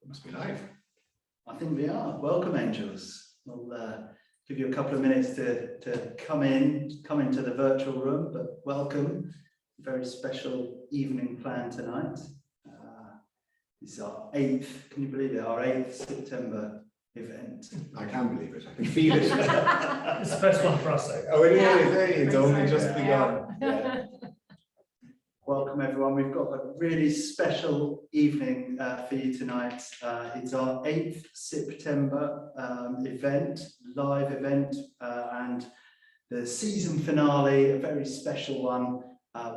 Must be live. I think we are. Welcome, angels. We'll give you a couple of minutes to come into the virtual room, but welcome. Very special evening plan tonight. This is our 8th, can you believe it? Our 8th September event. I can believe it. I can feel it. It's the first one for us, though. Oh, it is. It's only just begun. Yeah. Welcome, everyone. We've got a really special evening for you tonight. It's our 8th September event, live event, and the season finale, a very special one.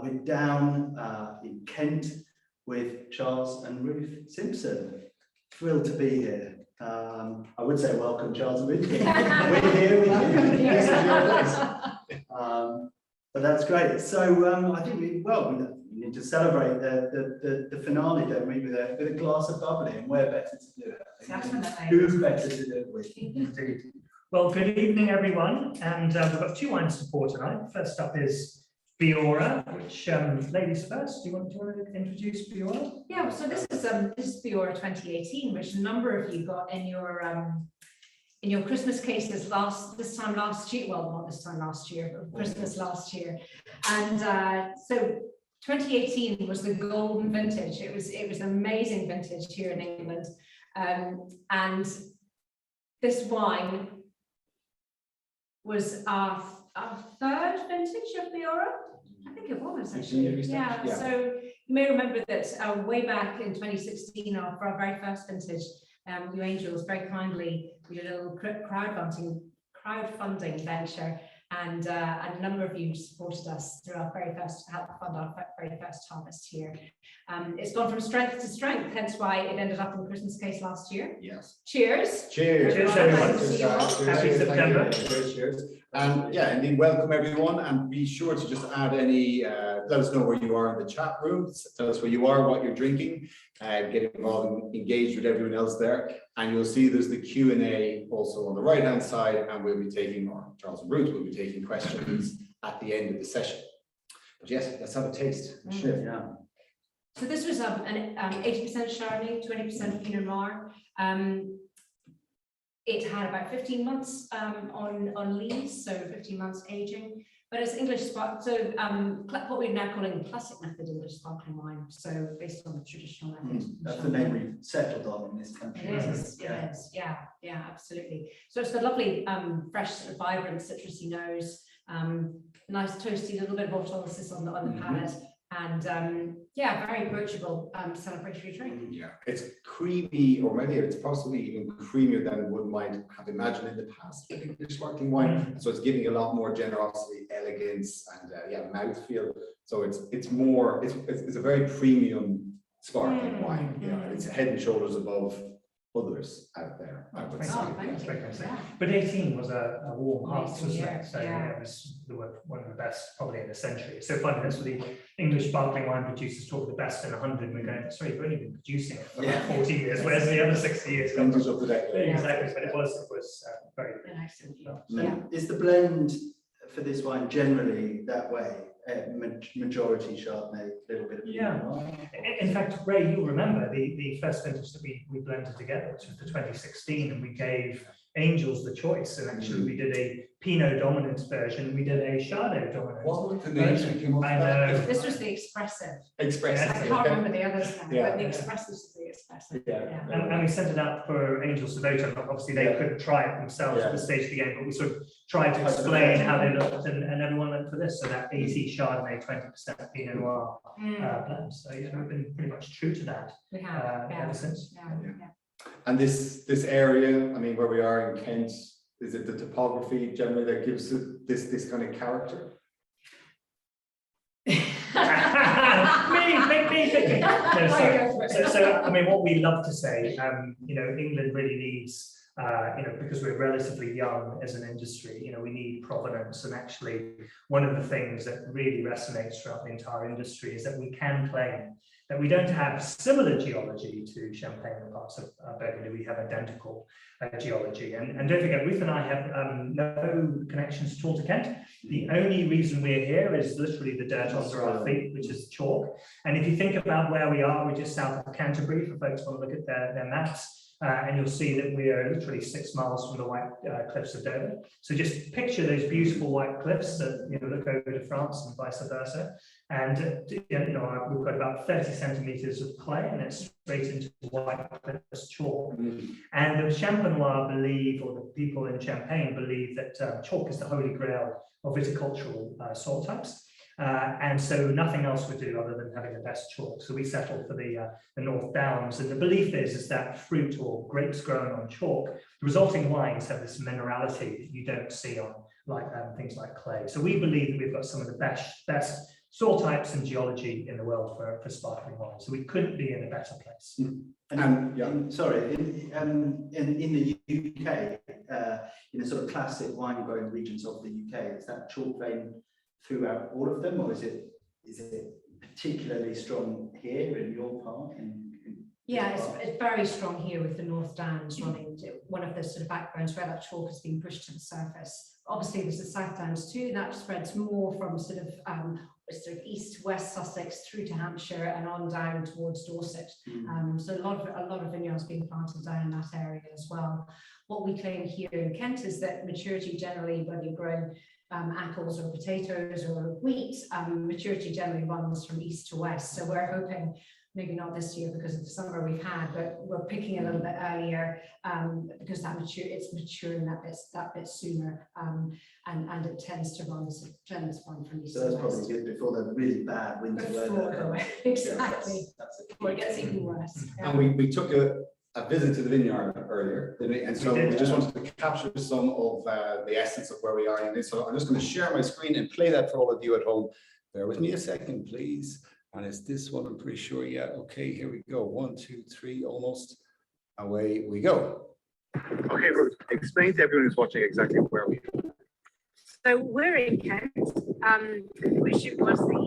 We're down in Kent with Charles and Ruth Simpson. Thrilled to be here. I would say welcome, Charles and Ruth. We're here with you. This is your place. But that's great. So I think we need to celebrate the finale, don't we, with a glass of bubbly, and where better to do it? Definitely. Who's better to do it with? Indeed. Well, good evening, everyone. And we've got 2 wines to pour tonight. First up is Biora, which ladies first. Do you want to introduce Biora? Yeah. So this is Biora 2018, which a number of you got in your Christmas cases this time last year. Well, not this time last year, but Christmas last year. And so 2018 was the golden vintage. It was an amazing vintage here in England. And this wine was our 3rd vintage of Biora. I think it was actually. Yeah. So you may remember that way back in 2016, for our very first vintage, you angels very kindly, we did a little crowdfunding venture, and a number of you supported us through our helped fund our very first harvest here. It's gone from strength to strength, hence why it ended up in Christmas case last year. Yes. Cheers. Cheers. Cheers, everyone. Cheers. Happy September. Cheers. And yeah, indeed, welcome everyone, and be sure to just add any, let us know where you are in the chat room, tell us where you are, what you're drinking, get involved and engaged with everyone else there. And you'll see there's the Q&A also on the right hand side, and we'll be taking, or Charles and Ruth will be taking questions at the end of the session. But yes, let's have a taste. Yeah. So this was an 80% Chardonnay, 20% Pinot Noir. It had about 15 months on lees, so 15 months aging. But it's English spot, so what we're now calling classic method English sparkling wine. So based on the traditional method. That's the name we've settled on in this country. It is. Yeah, absolutely. So it's got lovely, fresh, sort of vibrant, citrusy nose. Nice toasty, little bit of autolysis on the palate. And yeah, very approachable celebratory drink. Yeah, it's creamy, or maybe it's possibly even creamier than one might have imagined in the past with English sparkling wine. So it's giving a lot more generosity, elegance, and mouthfeel. So it's a very premium sparkling wine. Yeah, it's head and shoulders above others out there, I would say. Thank you. But 18 was a warm harvest, wasn't Amazing it? So year, it was one of the best probably in a century. It's so funny, that's what the English sparkling wine producers talk the best in 100, and we're going, sorry, you've only been producing it for about 40 years, whereas the other 60 years come Vintage of the decade. Exactly, but it was very good. An excellent year. Yeah. Is the blend for this wine generally that way? Majority Chardonnay, a little bit of Pinot Noir? In fact, Ray, you'll remember the first vintage that we blended together, which was the 2016, and we gave angels the choice, and actually we did a Pinot dominant version, we did a Chardonnay dominant. What was the names we came up with? This was the expressive. Expressive. I can't remember the others now, Yeah. but the expressive is the expressive. Yeah. And we sent it out for angels to vote on. Obviously, they couldn't try it themselves at the stage of the game, but we sort of tried to explain how they looked, and everyone went for this. So that 80 Chardonnay, 20% Pinot Noir blend. So yeah, we've been pretty much true to that. We have ever since. And this area, I mean, where we are in Kent, is it the topography generally that gives it this kind of character? me. No, so I mean, what we love to say, England really needs because we're relatively young as an industry, we need provenance. And actually, one of the things that really resonates throughout the entire industry is that we can claim that we don't have similar geology to Champagne and parts of Burgundy. We have identical geology. And don't forget, Ruth and I have no connections at all to Kent. The only reason we're here is literally the dirt under our feet, which is chalk. And if you think about where we are, we're just south of Canterbury, for folks who want to look at their maps. And you'll see that we are literally 6 miles from the White Cliffs of Dover. So just picture those beautiful white cliffs that look over to France and vice versa. And we've got about 30 centimeters of clay, and it's straight into White Cliffs chalk. And the Champenois believe, or the people in Champagne believe, that chalk is the holy grail of viticultural soil types. And so nothing else would do other than having the best chalk. So we settled for the North Downs. And the belief is that fruit or grapes grown on chalk, the resulting wines have this minerality that you don't see on things like clay. So we believe that we've got some of the best soil types and geology in the world for sparkling wine. So we couldn't be in a better place. In the UK, sort of classic wine growing regions of the UK, is that chalk vein throughout all of them, or is it particularly strong here in your park? Yeah, it's very strong here with the North Downs running one of the sort of backbones where that chalk has been pushed to the surface. Obviously, there's the South Downs too. That spreads more from sort of east west Sussex through to Hampshire and on down towards Dorset. So a lot of vineyards being planted down in that area as well. What we claim here in Kent is that maturity generally, whether you're growing apples or potatoes or wheat, maturity generally runs from east to west. So we're hoping, maybe not this year because of the summer we've had, but we're picking a little bit earlier because it's maturing that bit sooner, and it tends to run from east to west. So that's probably good before the really bad winter weather. Exactly. That's Before it gets even worse. And we took a visit to the vineyard earlier, didn't we? And so we just wanted to capture some of the essence of where we are in this. So I'm just going to share my screen and play that for all of you at home. Bear with me a second, please. And it's this one, I'm pretty sure. Yeah, okay, here we go. 1, 2, 3, almost. Away we go. Okay, Ruth, explain to everyone who's watching exactly where we are. So we're in Kent, which was the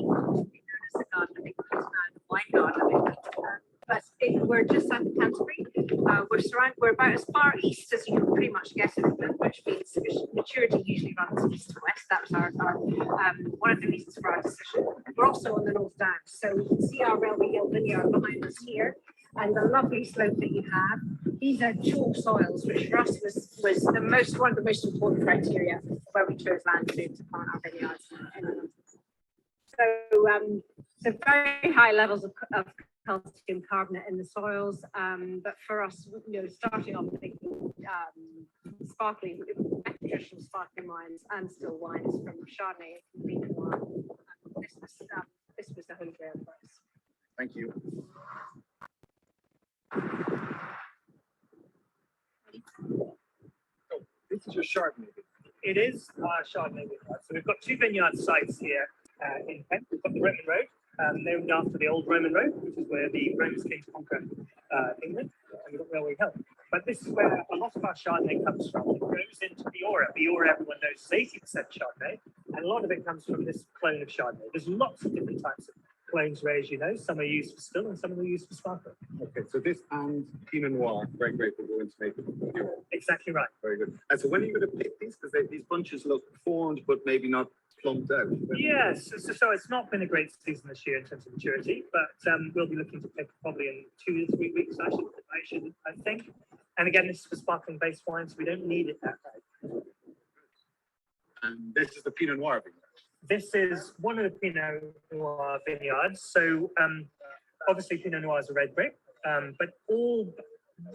wine garden. But we're just south of Canterbury. We're about as far east as you can pretty much get in England, which means maturity usually runs east to west. That was our one of the reasons for our decision. We're also on the North Downs, so you can see our Railway Hill vineyard behind us here, and the lovely slope that you have. These are chalk soils, which for us was one of the most important criteria where we chose land to plant our vineyards. So very high levels of calcium carbonate in the soils, but for us, starting off thinking sparkling, traditional sparkling wines and still wines from Chardonnay and Pinot Noir. This was the holy grail for us. Thank you. So this is your Chardonnay. It is our Chardonnay vineyard. So we've got 2 vineyard sites here in Kent. We've got the Roman Road, named after the old Roman Road, which is where the Romans came to conquer England, and we've got Railway Hill. But this is where a lot of our Chardonnay comes from. It goes into Biora. Biora, everyone knows, is 80% Chardonnay, and a lot of it comes from this clone of Chardonnay. There's lots of different types of clones raised, some are used for still and some are used for sparkling. Okay, so this and Pinot Noir, very great, will go into making it. Exactly right. Very good. And so when are you going to pick these? Because these bunches look formed, but maybe not plumped out. Yes, so it's not been a great season this year in terms of maturity, but we'll be looking to pick probably in 2 to 3 weeks, I think. And again, this is for sparkling based wine, so we don't need it that way. And this is the Pinot Noir vineyard. This is one of the Pinot Noir vineyards. So obviously Pinot Noir is a red grape, but all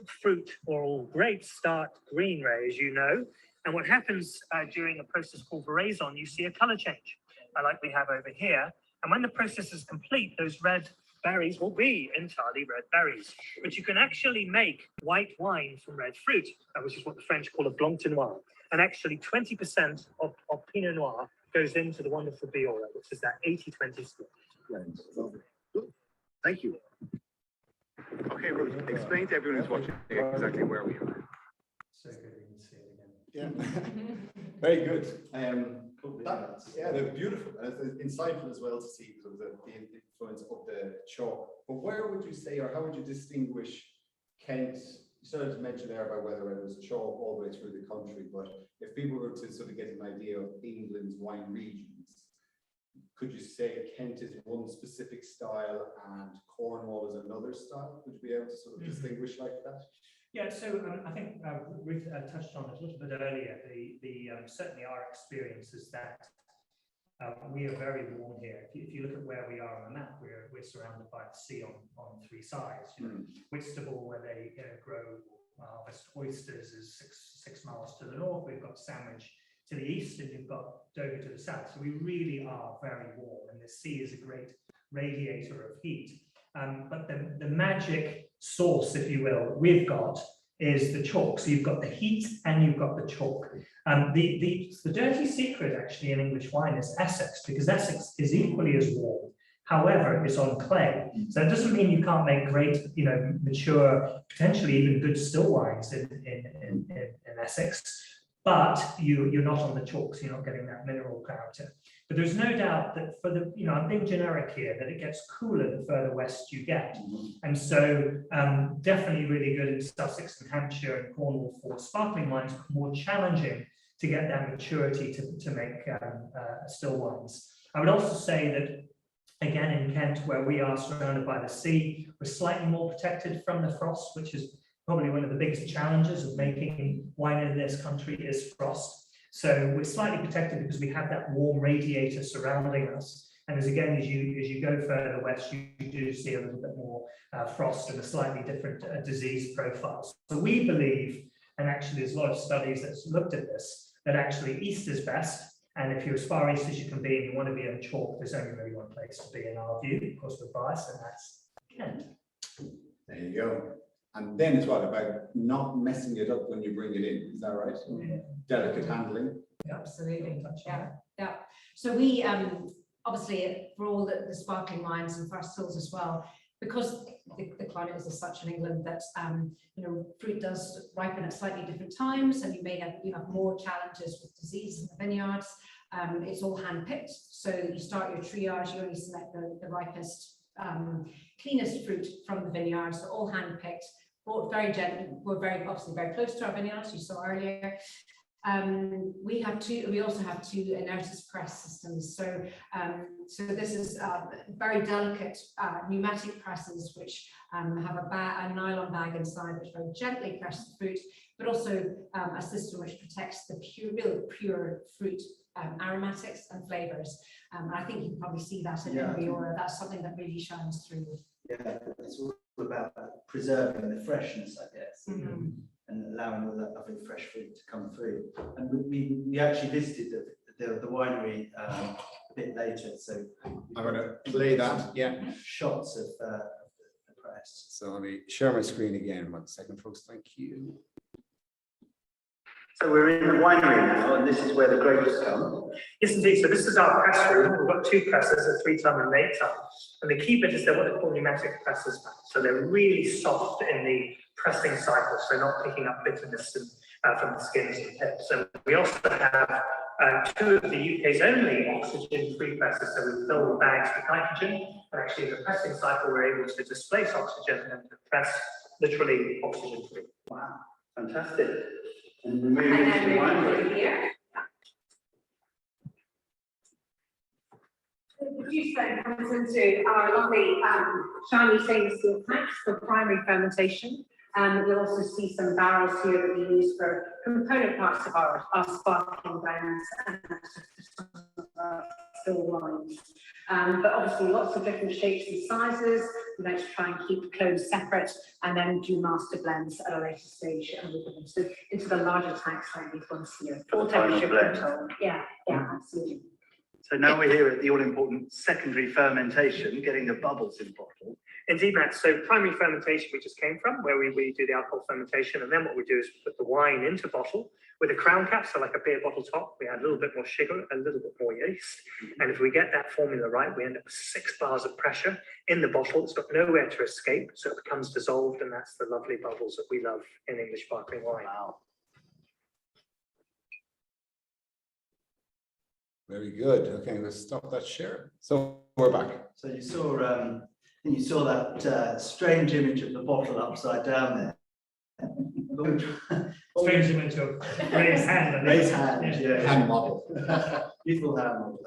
fruit or all grapes start green, Ray, as you know. And what happens during a process called veraison, you see a color change, like we have over here. And when the process is complete, those red berries will be entirely red berries. But you can actually make white wine from red fruit, which is what the French call a blanc de noir. And actually 20% of Pinot Noir goes into the wonderful Biora, which is that 80-20 split. Lovely. Good. Thank you. Okay, Ruth, explain to everyone who's watching exactly where we are. So Yeah. Very good. They're beautiful. It's insightful as well to see sort of the influence of the chalk. But where would you say, or how would you distinguish Kent? You started to mention there about whether it was chalk all the way through the country, but if people were to sort of get an idea of England's wine regions, could you say Kent is one specific style and Cornwall is another style? Would you be able to sort of distinguish like that? Yeah, so I think Ruth touched on it a little bit earlier. Certainly our experience is that we are very warm here. If you look at where we are on the map, we're surrounded by the sea on three sides. You know, Whitstable, where they grow harvest oysters, is six miles to the north. We've got Sandwich to the east, and you've got Dover to the south. So we really are very warm, and the sea is a great radiator of heat. But the magic source, if you will, we've got is the chalk. So you've got the heat and you've got the chalk. The dirty secret actually in English wine is Essex, because Essex is equally as warm. However, it's on clay. So it doesn't mean you can't make great, mature, potentially even good still wines in Essex, but you're not on the chalk, so you're not getting that mineral character. But there's no doubt that for the, I'm being generic here, that it gets cooler the further west you get. And so definitely really good in Sussex and Hampshire and Cornwall for sparkling wines, but more challenging to get that maturity to make still wines. I would also say that, again, in Kent, where we are surrounded by the sea, we're slightly more protected from the frost, which is probably one of the biggest challenges of making wine in this country is frost. So we're slightly protected because we have that warm radiator surrounding us. And as you go further west, you do see a little bit more frost and a slightly different disease profile. So we believe, and actually there's a lot of studies that's looked at this, that actually east is best. And if you're as far east as you can be and you want to be in chalk, there's only really one place to be in our view, of course, with bias, and that's Kent. There you go. And then it's what about not messing it up when you bring it in? Is that right? Yeah. Delicate handling. Yeah, absolutely. Yeah. So we obviously for all the sparkling wines and for our stills as well, because the climate is as such in England that fruit does ripen at slightly different times, and you have more challenges with disease in the vineyards. It's all hand picked, so you start your triage. You only select the ripest, cleanest fruit from the vineyards. They're all hand picked. Bought very gently. We're obviously very close to our vineyards. You saw earlier. We also have two inertis press systems. So this is very delicate pneumatic presses, which have a nylon bag inside, which very gently press the fruit, but also a system which protects the pure fruit aromatics and flavors. I think you can probably see that in Riora. That's something that really shines through. Yeah, it's all about preserving the freshness, I guess. And allowing all that lovely fresh fruit to come through. And we actually visited the winery a bit later, so I'm going to play that. Yeah, shots of the press. So let me share my screen again. 1 second, folks. Thank you. So we're in the winery now, and this is where the grapes come. Yes, indeed. So this is our press room. We've got two presses, a 3-ton and an 8-ton. And the key bit is they're what they call pneumatic presses. So they're really soft in the pressing cycle, so not picking up bitterness from the skins and pips. So we also have two of the UK's only oxygen-free presses. So we fill the bags with nitrogen, and actually in the pressing cycle, we're able to displace oxygen and press literally oxygen-free. Wow, fantastic. And we're moving into the winery. Here. The juice then comes into our lovely shiny stainless steel tanks for primary fermentation. You'll also see some barrels here that we use for component parts of our sparkling blends and still wines. But obviously lots of different shapes and sizes. We like to try and keep clones separate and then do master blends at a later stage. And we put them into the larger tanks like these ones here. For the final blend. Yeah, absolutely. So now we're here at the all-important secondary fermentation, getting the bubbles in bottle. Indeed, Matt. So primary fermentation we just came from, where we do the alcohol fermentation, and then what we do is we put the wine into bottle with a crown cap, so like a beer bottle top. We add a little bit more sugar, a little bit more yeast, and if we get that formula right, we end up with 6 bars of pressure in the bottle. It's got nowhere to escape, so it becomes dissolved, and that's the lovely bubbles that we love in English sparkling wine. Wow. Very good. Okay, let's stop that share. So we're back. So you saw that strange image of the bottle upside down there. Strange image of Ray's hand. I think. Ray's hand, yeah. Hand model. Beautiful hand model.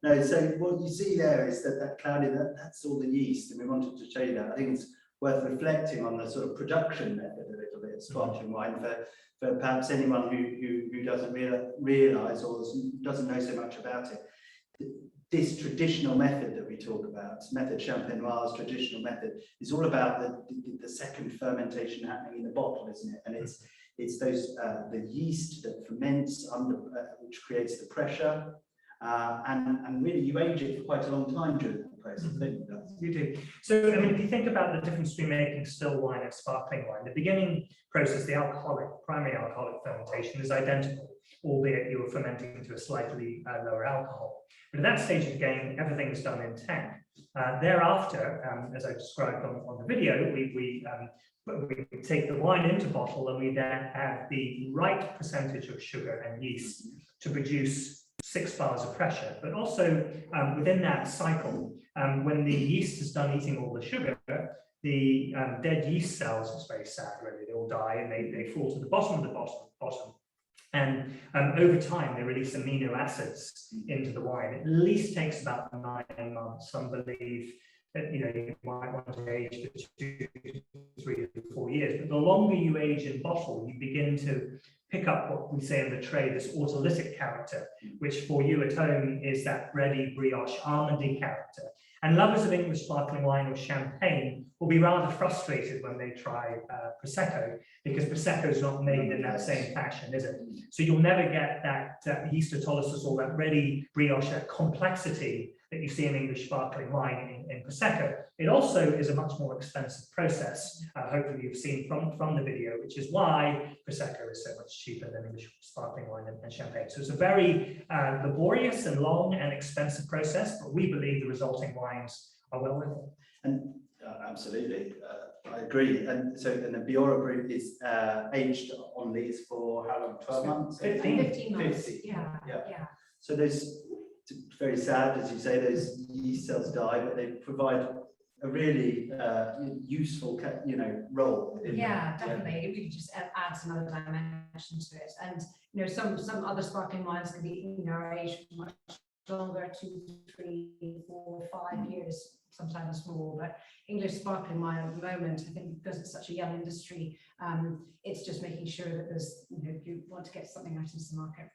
No, so what you see there is that cloudy, that's all the yeast, and we wanted to show you that. I think it's worth reflecting on the sort of production method a little bit of sparkling wine for perhaps anyone who doesn't realise or doesn't know so much about it. This traditional method that we talk about, method Champagne Noir's traditional method, is all about the second fermentation happening in the bottle, isn't it? And it's those the yeast that ferments under which creates the pressure, and really you age it for quite a long time during the process. Don't you? You do. So, I mean, if you think about the difference between making still wine and sparkling wine, the beginning process, the primary alcoholic fermentation, is identical, albeit you are fermenting to a slightly lower alcohol. But at that stage of the game, everything is done in tank. Thereafter, as I described on the video, we take the wine into bottle, and we then add the right percentage of sugar and yeast to produce 6 bars of pressure. But also within that cycle, when the yeast is done eating all the sugar, the dead yeast cells, it's very sad really, they all die and they fall to the bottom of the bottom. And over time, they release amino acids into the wine. It at least takes about 9 months. Some believe that you might want to age for 2, 3, 4 years. But the longer you age in bottle, you begin to pick up what we say in the trade, this autolytic character, which for you at home is that bready, brioche, almondy character. And lovers of English sparkling wine or champagne will be rather frustrated when they try Prosecco, because Prosecco is not made in that same fashion, is it? So you'll never get that yeast autolysis or that ready brioche, that complexity that you see in English sparkling wine in Prosecco. It also is a much more expensive process, hopefully you've seen from the video, which is why Prosecco is so much cheaper than English sparkling wine and champagne. So it's a very laborious and long and expensive process, but we believe the resulting wines are well worth it. And absolutely, I agree. And so the Biora group is aged on these for how long? 12 months? 15 months. 50. Yeah. So there's, very sad, as you say, those yeast cells die, but they provide a really useful, role. Yeah, definitely. It really just adds another dimension to it. And some other sparkling wines can be aged much longer, 2, 3, 4, 5 years, sometimes more. But English sparkling wine at the moment, I think, because it's such a young industry, it's just making sure that there's, you want to get something out into the market.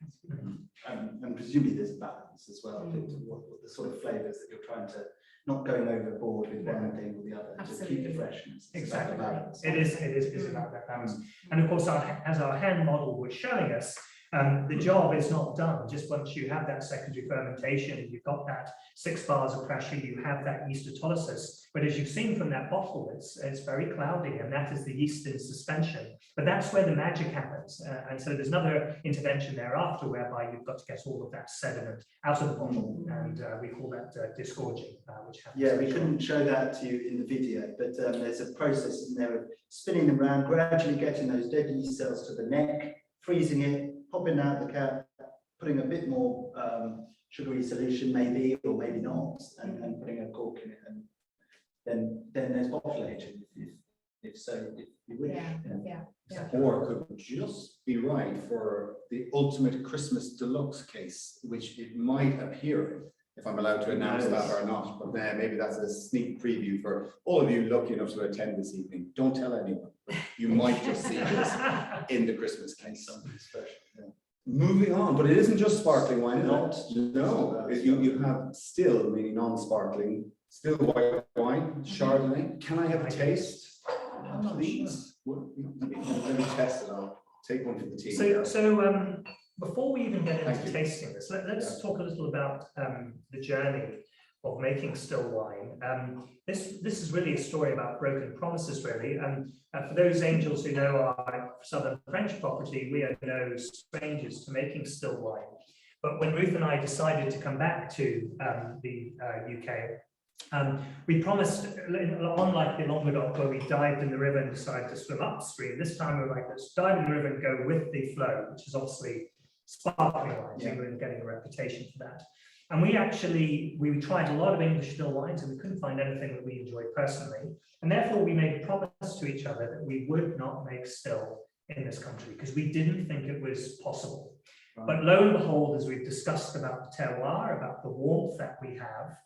And presumably there's a balance as well, what the sort of flavours that you're trying to, not going overboard with one thing or the other, to keep the freshness. Exactly. Balance. It is about that balance. And of course, as our hand model was showing us, the job is not done. Just once you have that secondary fermentation, you've got that 6 bars of pressure, you have that yeast autolysis. But as you've seen from that bottle, it's very cloudy, and that is the yeast in suspension. But that's where the magic happens. And so there's another intervention thereafter whereby you've got to get all of that sediment out of the bottle, and we call that disgorging, which happens. Yeah, we couldn't show that to you in the video, but there's a process in there of spinning them around, gradually getting those dead yeast cells to the neck, freezing it, popping out the cap, putting a bit more sugary solution maybe, or maybe not, and putting a cork in it, and then there's bottle aging if you wish. Yeah. Or could just be right for the ultimate Christmas deluxe case, which it might appear, if I'm allowed to announce that or not. But then maybe that's a sneak preview for all of you lucky enough to attend this evening. Don't tell anyone. You might just see this in the Christmas case. Something special. Yeah. Moving on, but it isn't just sparkling wine, is it? No. You have still, meaning non-sparkling, still white wine, Chardonnay. Can I have a taste? Please. Let me test it. I'll take one for the team. So before we even get into tasting this, let's talk a little about the journey of making still wine. This is really a story about broken promises, really. And for those angels who know our southern French property, we are no strangers to making still wine. But when Ruth and I decided to come back to the UK, we promised, unlike the Languedoc where we dived in the river and decided to swim upstream, this time we're like, let's dive in the river and go with the flow, which is obviously sparkling wines. We were getting a reputation for that. And we tried a lot of English still wines and we couldn't find anything that we enjoyed personally. And therefore we made a promise to each other that we would not make still in this country because we didn't think it was possible. Right. But lo and behold, as we've discussed about the terroir, about the warmth that we have,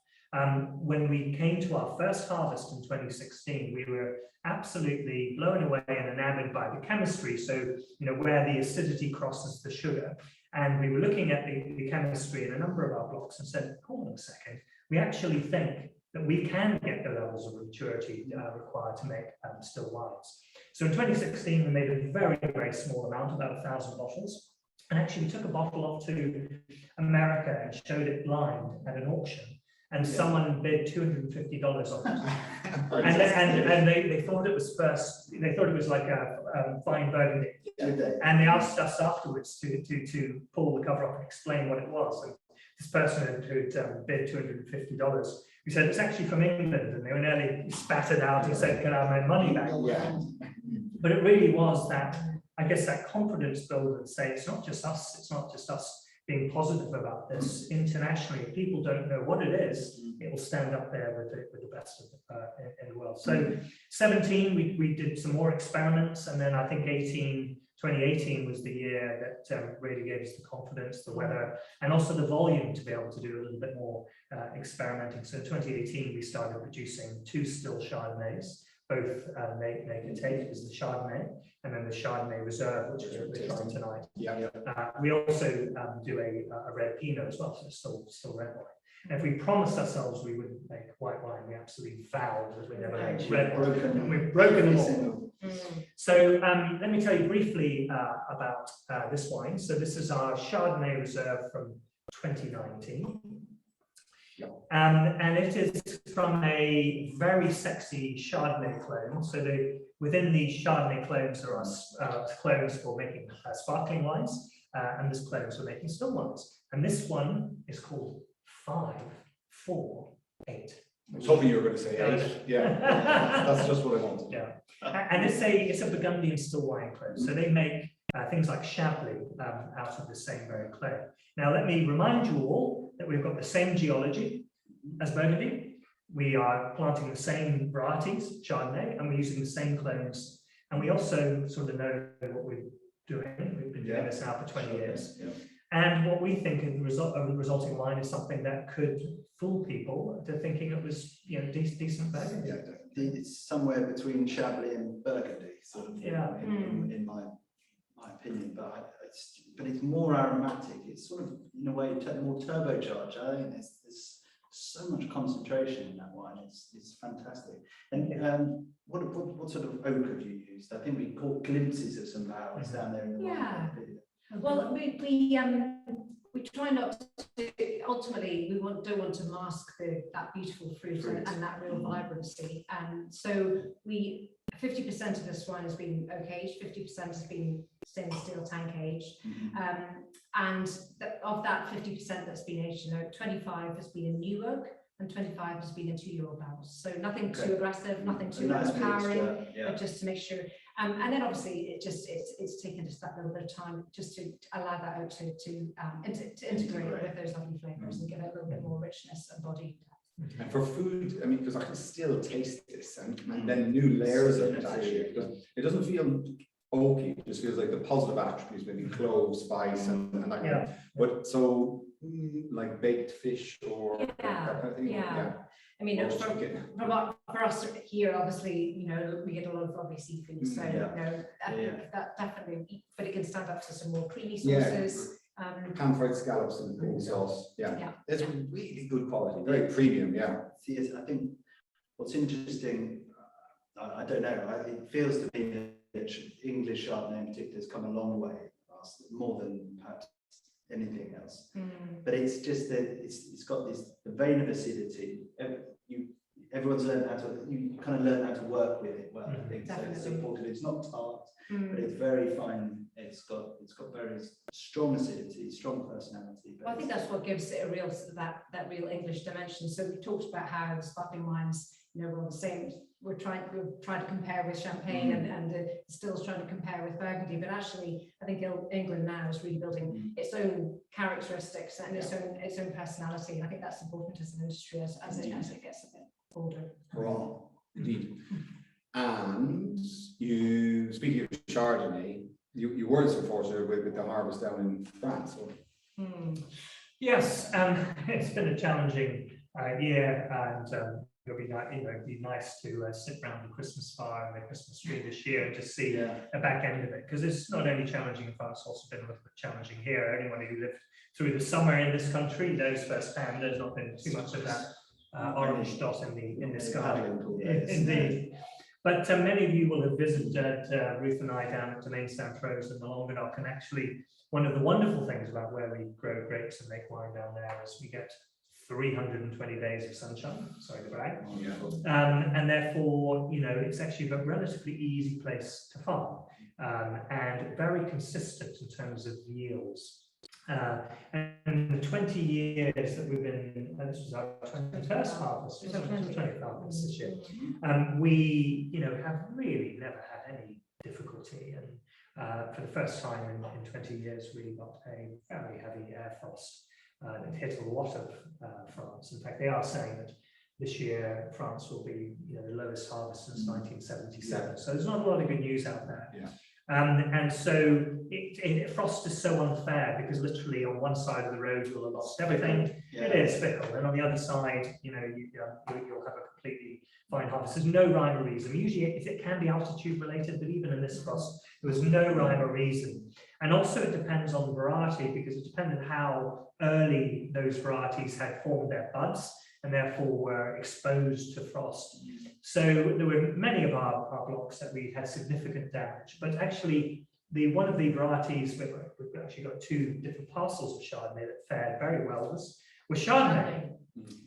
when we came to our first harvest in 2016, we were absolutely blown away and enamored by the chemistry. So, where the acidity crosses the sugar. And we were looking at the chemistry in a number of our blocks and said, hold on a second, we actually think that we can get the levels of maturity required to make still wines. So in 2016, we made a very, very small amount, about 1,000 bottles. And actually we took a bottle off to America and showed it blind at an auction. And someone bid $250 on it. and they thought it was like a fine burgundy. And they asked us afterwards to pull the cover up and explain what it was. And this person who'd bid $250, we said it's actually from England, and they were nearly spat it out and said, "Can I have my money back?" Yeah. But it really was that, I guess, that confidence builder to say it's not just us. It's not just us being positive about this internationally. If people don't know what it is, it will stand up there with the best of in the world. So 17, we did some more experiments, and then I think 2018 was the year that really gave us the confidence, the weather, and also the volume to be able to do a little bit more experimenting. So in 2018, we started producing 2 still Chardonnays, both naked take. It was the Chardonnay and then the Chardonnay Reserve, which is what we're trying tonight. We also do a red Pinot as well, so still red wine. And if we promised ourselves we wouldn't make white wine, we absolutely vowed that we'd never make red wine. And we've broken them all. So let me tell you briefly about this wine. So this is our Chardonnay Reserve from 2019. And it is from a very sexy Chardonnay clone. So within the Chardonnay clones there are clones for making sparkling wines, and there's clones for making still wines. And this one is called 548. I was hoping you were going to say 8. Yeah, that's just what I wanted. Yeah, and it's a Burgundian still wine clone. So they make things like Chablis out of the same very clone. Now, let me remind you all that we've got the same geology as Burgundy. We are planting the same varieties, Chardonnay, and we're using the same clones. And we also sort of know what we're doing. We've been doing this now for 20 years. Yeah. And what we think of the resulting wine is something that could fool people into thinking it was, decent Burgundy. Yeah, it's somewhere between Chablis and Burgundy, sort of. Yeah. In my opinion, but it's more aromatic. It's sort of, in a way, more turbocharged. I think there's so much concentration in that wine. It's fantastic. And what sort of oak have you used? I think we caught glimpses of some barrels down there in the wine. Well, we try not to. Ultimately, we don't want to mask that beautiful fruit. And that real vibrancy. And so 50% of this wine has been oak aged, 50% has been stainless steel tank aged, and of that 50% that's been aged in oak, 25 has been in new oak, and 25 has been in 2-year-old barrels. So nothing too aggressive, nothing too overpowering, but just to make sure. And then obviously it's taken just that little bit of time just to allow that oak to integrate with those lovely flavors and give it a little bit more richness and body. And for food, I mean, because I can still taste this, and then new layers of it actually, because it doesn't feel oaky, it just feels like the positive attributes, maybe clove, spice, and that kind of. But so like baked fish or that kind of thing. Yeah. I mean, for us here, obviously, we get a lot of lovely seafood, so that definitely, but it can stand up to some more creamy sauces. Pan-fried scallops and creamy sauce. It's really good quality, very premium. See, I think what's interesting, I don't know, it feels to me that English Chardonnay in particular has come a long way, more than perhaps anything else. But it's just that it's got the vein of acidity. Everyone's learned how to, you kind of learn how to work with it well. I think so. It's supported. It's not tart, but it's very fine. It's got very strong acidity, strong personality. Well, I think that's what gives it a real that real English dimension. So we've talked about how the sparkling wines you know, we're all the same. We're trying to compare with Champagne and the stills trying to compare with Burgundy, but actually I think England now is really building its own characteristics and its own personality. And I think that's important as an industry as it gets a bit older. Right, indeed. And you, speaking of Chardonnay, you weren't so fortunate with the harvest down in France. So. Yes, it's been a challenging year, and it'll be be nice to sit around the Christmas fire and the Christmas tree this year and just see a back end of it, because it's not only challenging in France, it's also been a little bit challenging here. Anyone who lived through the summer in this country knows firsthand there's not been too much of that orange dot in the sky. Indeed. But many of you will have visited Ruth and I down at Domaine Sainte-Rose in the Languedoc, and actually one of the wonderful things about where we grow grapes and make wine down there is we get 320 days of sunshine, sorry to brag, and therefore, you know, it's actually a relatively easy place to farm, and very consistent in terms of yields. And the 20 years that we've been, and this was our 21st harvest, 20th harvest this year, we, you know, have really never had any difficulty, and for the first time in 20 years, we got a very heavy air frost that hit a lot of France. In fact, they are saying that this year France will be, you know, the lowest harvest since 1977. So there's not a lot of good news out there. And so frost is so unfair, because literally on one side of the road you'll have lost everything. It is fickle, and on the other side, you know, you'll have a completely fine harvest. There's no rhyme or reason. Usually it can be altitude related, but even in this frost, there was no rhyme or reason. And also it depends on the variety, because it depended how early those varieties had formed their buds and therefore were exposed to frost. So there were many of our blocks that we had significant damage, but actually one of the varieties, we've actually got two different parcels of Chardonnay that fared very well was Chardonnay.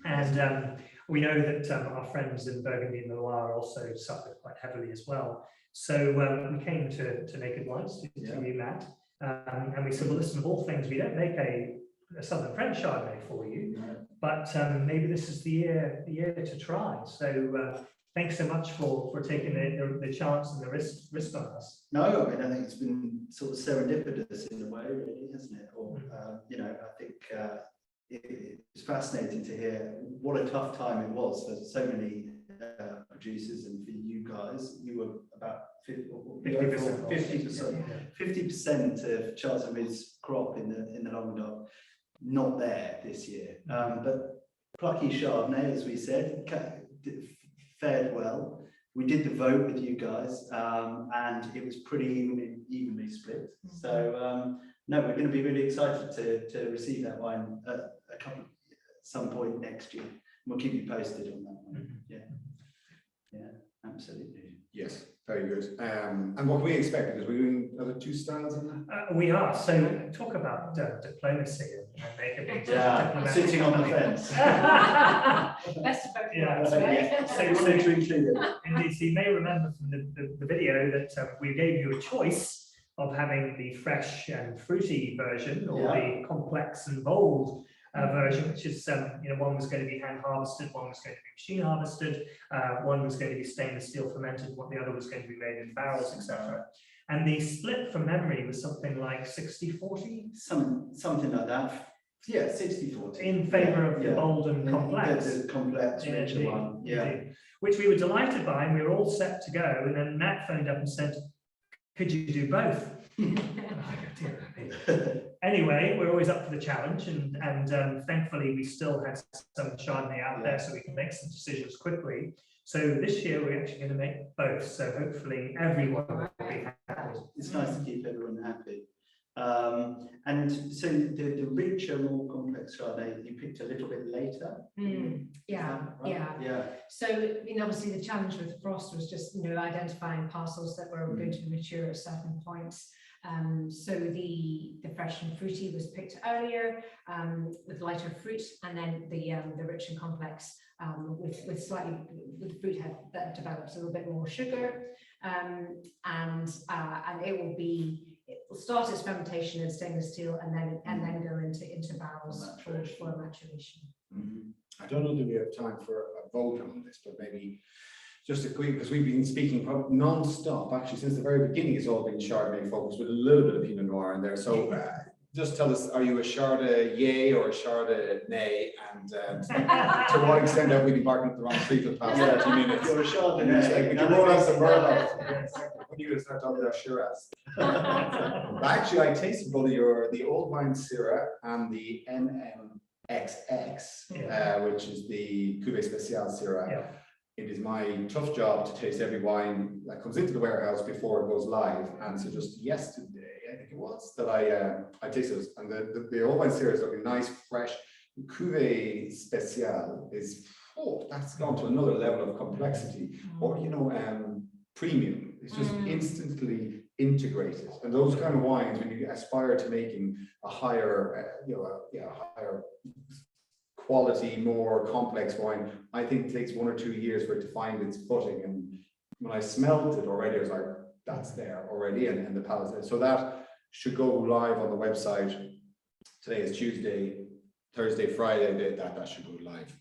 And we know that our friends in Burgundy and Loire also suffered quite heavily as well. So we came to Naked Wines, to you, Matt, and we said, well, listen, of all things, we don't make a Southern French Chardonnay for you, but maybe this is the year to try. So thanks so much for taking the chance and the risk on us. No, I mean, I think it's been sort of serendipitous in a way, really, hasn't it? Or you know, I think it's fascinating to hear what a tough time it was for so many producers, and for you guys. You were about 50% of Charles and Ruth's crop in the Languedoc not there this year, but plucky Chardonnay, as we said, fared well. We did the vote with you guys, and it was pretty evenly split. So no, we're going to be really excited to receive that wine at some point next year. We'll keep you posted on that one. Yeah, absolutely. Yes, very good. And what can we expect? Because we're doing another two styles in that. We are. So talk about diplomacy and make a big sitting on the fence. Best of both worlds, right? So you may remember from the video that we gave you a choice of having the fresh and fruity version, or the complex and bold version, which is, you know, one was going to be hand harvested, one was going to be machine harvested, one was going to be stainless steel fermented, what the other was going to be made in barrels, etc. And the split from memory was something like 60-40? Something like that. Yeah, 60-40. In favour of the bold and complex. The complex, richer one. Indeed. Which we were delighted by, and we were all set to go. And then Matt phoned up and said, could you do both? Anyway, we're always up for the challenge, and thankfully we still had some Chardonnay out there, so we can make some decisions quickly. So this year we're actually going to make both, so hopefully everyone will be happy. It's nice to keep everyone happy. And so the richer, more complex Chardonnay you picked a little bit later. Yeah. So, you know, obviously the challenge with frost was just, you know, identifying parcels that were going to mature at certain points. So the fresh and fruity was picked earlier, with lighter fruit, and then the rich and complex with the fruit that develops a little bit more sugar, and it will be it will start its fermentation in stainless steel and then go into barrels for maturation. I don't know that we have time for a vote on this, but maybe just a quick, because we've been speaking non-stop, actually, since the very beginning, it's all been Chardonnay focused with a little bit of Pinot Noir in there. So just tell us, are you a Chardonnay or a Chardonnay? And to what extent have we been barking at the wrong tree for the past 30 minutes? You're a Chardonnay. It's like, when you roll out the Merlot, when you start talking about Shiraz. Actually, I tasted both the old wine Syrah and the NMXX, which is the Cuvée Spéciale Syrah. Yeah. It is my tough job to taste every wine that comes into the warehouse before it goes live. And so just yesterday, I think it was, that I tasted it. And the old wine Syrah is looking nice, fresh. Cuvée Spéciale is, that's gone to another level of complexity. Or, premium. It's just instantly integrated. And those kind of wines, when you aspire to making a higher, higher quality, more complex wine, I think it takes 1 or 2 years for it to find its footing. And when I smelled it already, I was like, that's there already, and the palate's there. So that should go live on the website. Today is Tuesday, Thursday, Friday, that should go live.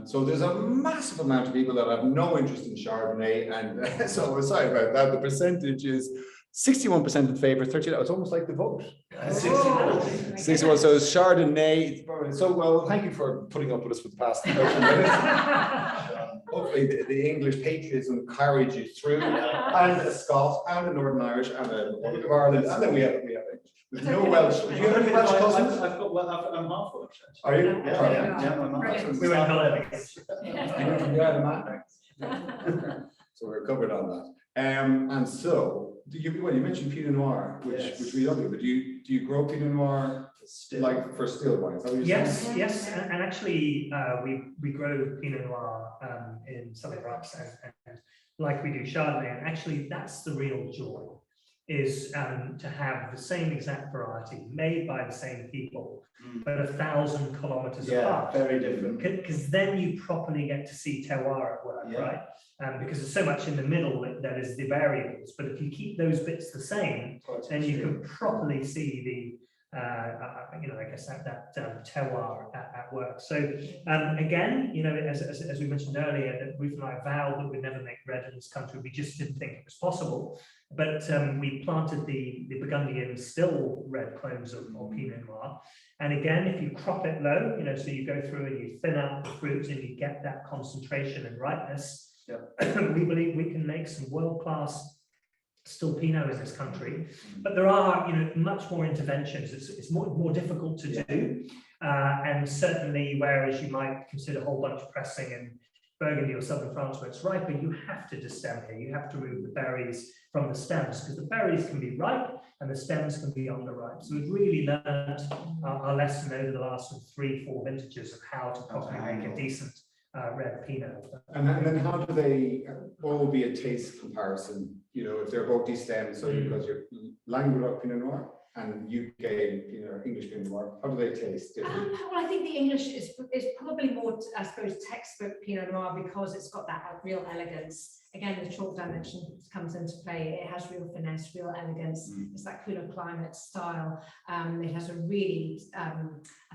So there's a massive amount of people that have no interest in Chardonnay, and so we're sorry about that. The percentage is 61% in favor, 30. It's almost like the vote. 61. So it's Chardonnay. So well, thank you for putting up with us for the past 30 minutes. Hopefully the English patriotism carried you through, and a Scot, and a Northern Irish, and a Republic of Ireland, and then we have English. There's no Welsh. Do you have any Welsh cousins? I'm half Welsh. Are you? Yeah, my mum. We went So we're covered on that. And so, you mentioned Pinot Noir, which we love, but do you grow Pinot Noir like for still wine? Is that what you're saying? Yes, and actually we grow Pinot Noir in Southern France, and like we do Chardonnay, and actually that's the real joy, is to have the same exact variety made by the same people, but 1,000 kilometers apart. Very different. Because then you properly get to see terroir at work, right? Because there's so much in the middle that is the variables. But if you keep those bits the same, then you can properly see the I guess that terroir at work. So again, as we mentioned earlier, that Ruth and I vowed that we'd never make red in this country. We just didn't think it was possible. But we planted the Burgundian still red clones of Pinot Noir. And again, if you crop it low, so you go through and you thin out the fruit and you get that concentration and ripeness, we believe we can make some world-class still Pinot in this country. But there are, much more interventions. It's more difficult to do. And certainly, whereas you might consider a whole bunch of pressing in Burgundy or southern France where it's riper, you have to destem here. You have to remove the berries from the stems, because the berries can be ripe and the stems can be underripe. So we've really learned our lesson over the last 3-4 vintages of how to properly make a decent red Pinot. And then how do they all be a taste comparison? If they're both destemmed, so you've got your Languedoc Pinot Noir and UK English Pinot Noir, how do they taste different? Well, I think the English is probably more, I suppose, textbook Pinot Noir, because it's got that real elegance. Again, the chalk dimension comes into play. It has real finesse, real elegance. It's that cooler climate style. It has a really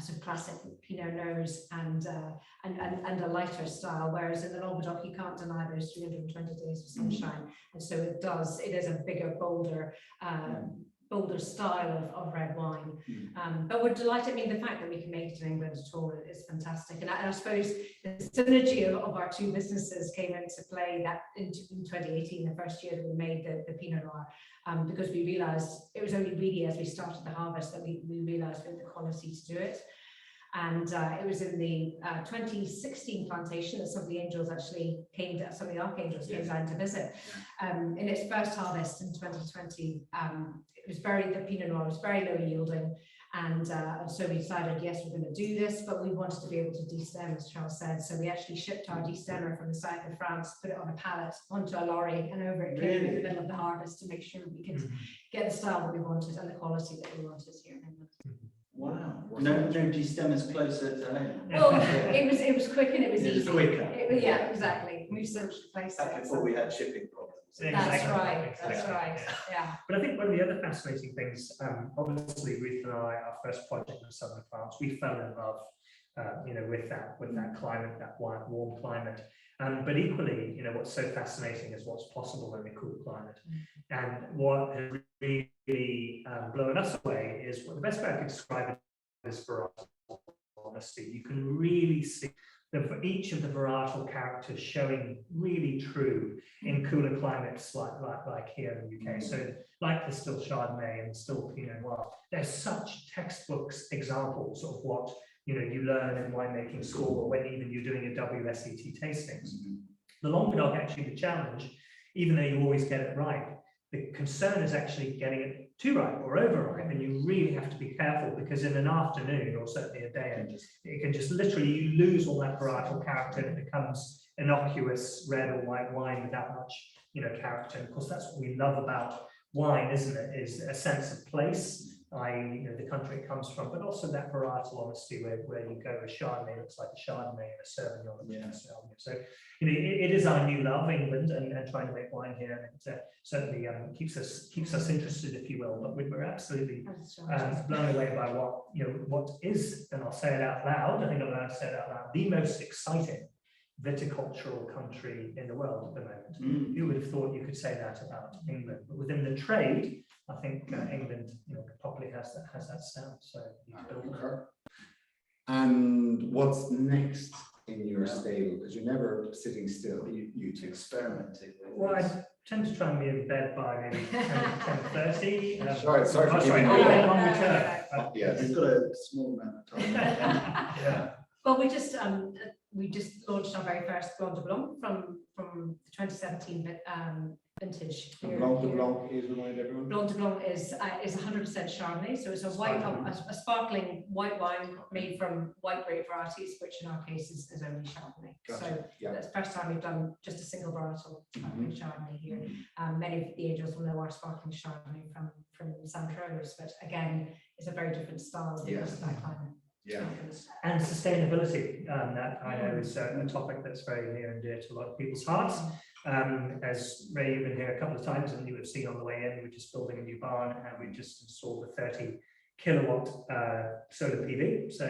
sort of classic Pinot nose and a lighter style. Whereas in the Languedoc, you can't deny those 320 days of sunshine, and so it is a bigger, bolder style of red wine. But we're delighted. The fact that we can make it in England at all is fantastic. And I suppose the synergy of our two businesses came into play that in 2018, the first year that we made the Pinot Noir, because we realized it was only really as we started the harvest that we realized we had the quality to do it. And it was in the 2016 plantation that some of the angels actually some of the archangels came down to visit. In its first harvest in 2020, the Pinot Noir was very low yielding, and so we decided, yes, we're going to do this, but we wanted to be able to destem, as Charles said. So we actually shipped our destemmer from the south of France, put it on a pallet onto a lorry, and over it came in the middle of the harvest to make sure we could get the style that we wanted and the quality that we wanted here in England. Wow. Nobody stems closer to home. Well, it was quick and it was It was easy. quicker. Yeah, exactly. We've searched the place. Back before we had shipping problems. That's Exactly, right, exactly. that's right, yeah. But I think one of the other fascinating things, obviously Ruth and I, our first project in southern France, we fell in love, with that climate, that warm climate. But equally, what's so fascinating is what's possible in a cool climate. And what has really blown us away is, the best way I could describe it is varietal honesty. You can really see for each of the varietal characters showing really true in cooler climates like here in the UK. So like the still Chardonnay and still Pinot Noir, there's such textbooks examples of what you learn in winemaking school, or when even you're doing your WSET tastings. The Languedoc, actually the challenge, even though you always get it right, the concern is actually getting it too ripe or overripe, and you really have to be careful, because in an afternoon or certainly a day, it can just literally, you lose all that varietal character and it becomes innocuous red or white wine without much character. And of course, that's what we love about wine, isn't it? Is a sense of place, i.e. the country it comes from, but also that varietal honesty where you go, a Chardonnay looks like a Chardonnay and a Sauvignon looks like a Sauvignon. So it is our new love, England, and trying to make wine here. And it certainly keeps us interested, if you will. But we're absolutely blown away by what is, and I'll say it out loud, I think I'm allowed to say it out loud, the most exciting viticultural country in the world at the moment. Who would have thought you could say that about England? But within the trade, I think England probably has that stamp. So and what's next in your stable? Because you're never sitting still. You two experimenting. Well, I tend to try and be in bed by maybe 10:30. Sorry for giving you you long return. Yes. We've got a small amount of time. Yeah. Well, we just launched our very first Blanc de Blanc from the 2017 vintage. Blanc de Blanc is, remind everyone. Blanc de Blanc is 100% Chardonnay, so it's a sparkling white wine made from white grape varieties, which in our case is only Chardonnay. Gotcha. So that's the first time we've done just a single varietal Chardonnay here. Many of the angels will know our sparkling Chardonnay from Santrose, but again, it's a very different style because of that climate. Yeah. And sustainability, that I know is a topic that's very near and dear to a lot of people's hearts. As Ray, you've been here a couple of times, and you have seen on the way in, we're just building a new barn, and we've just installed a 30 kilowatt solar PV. So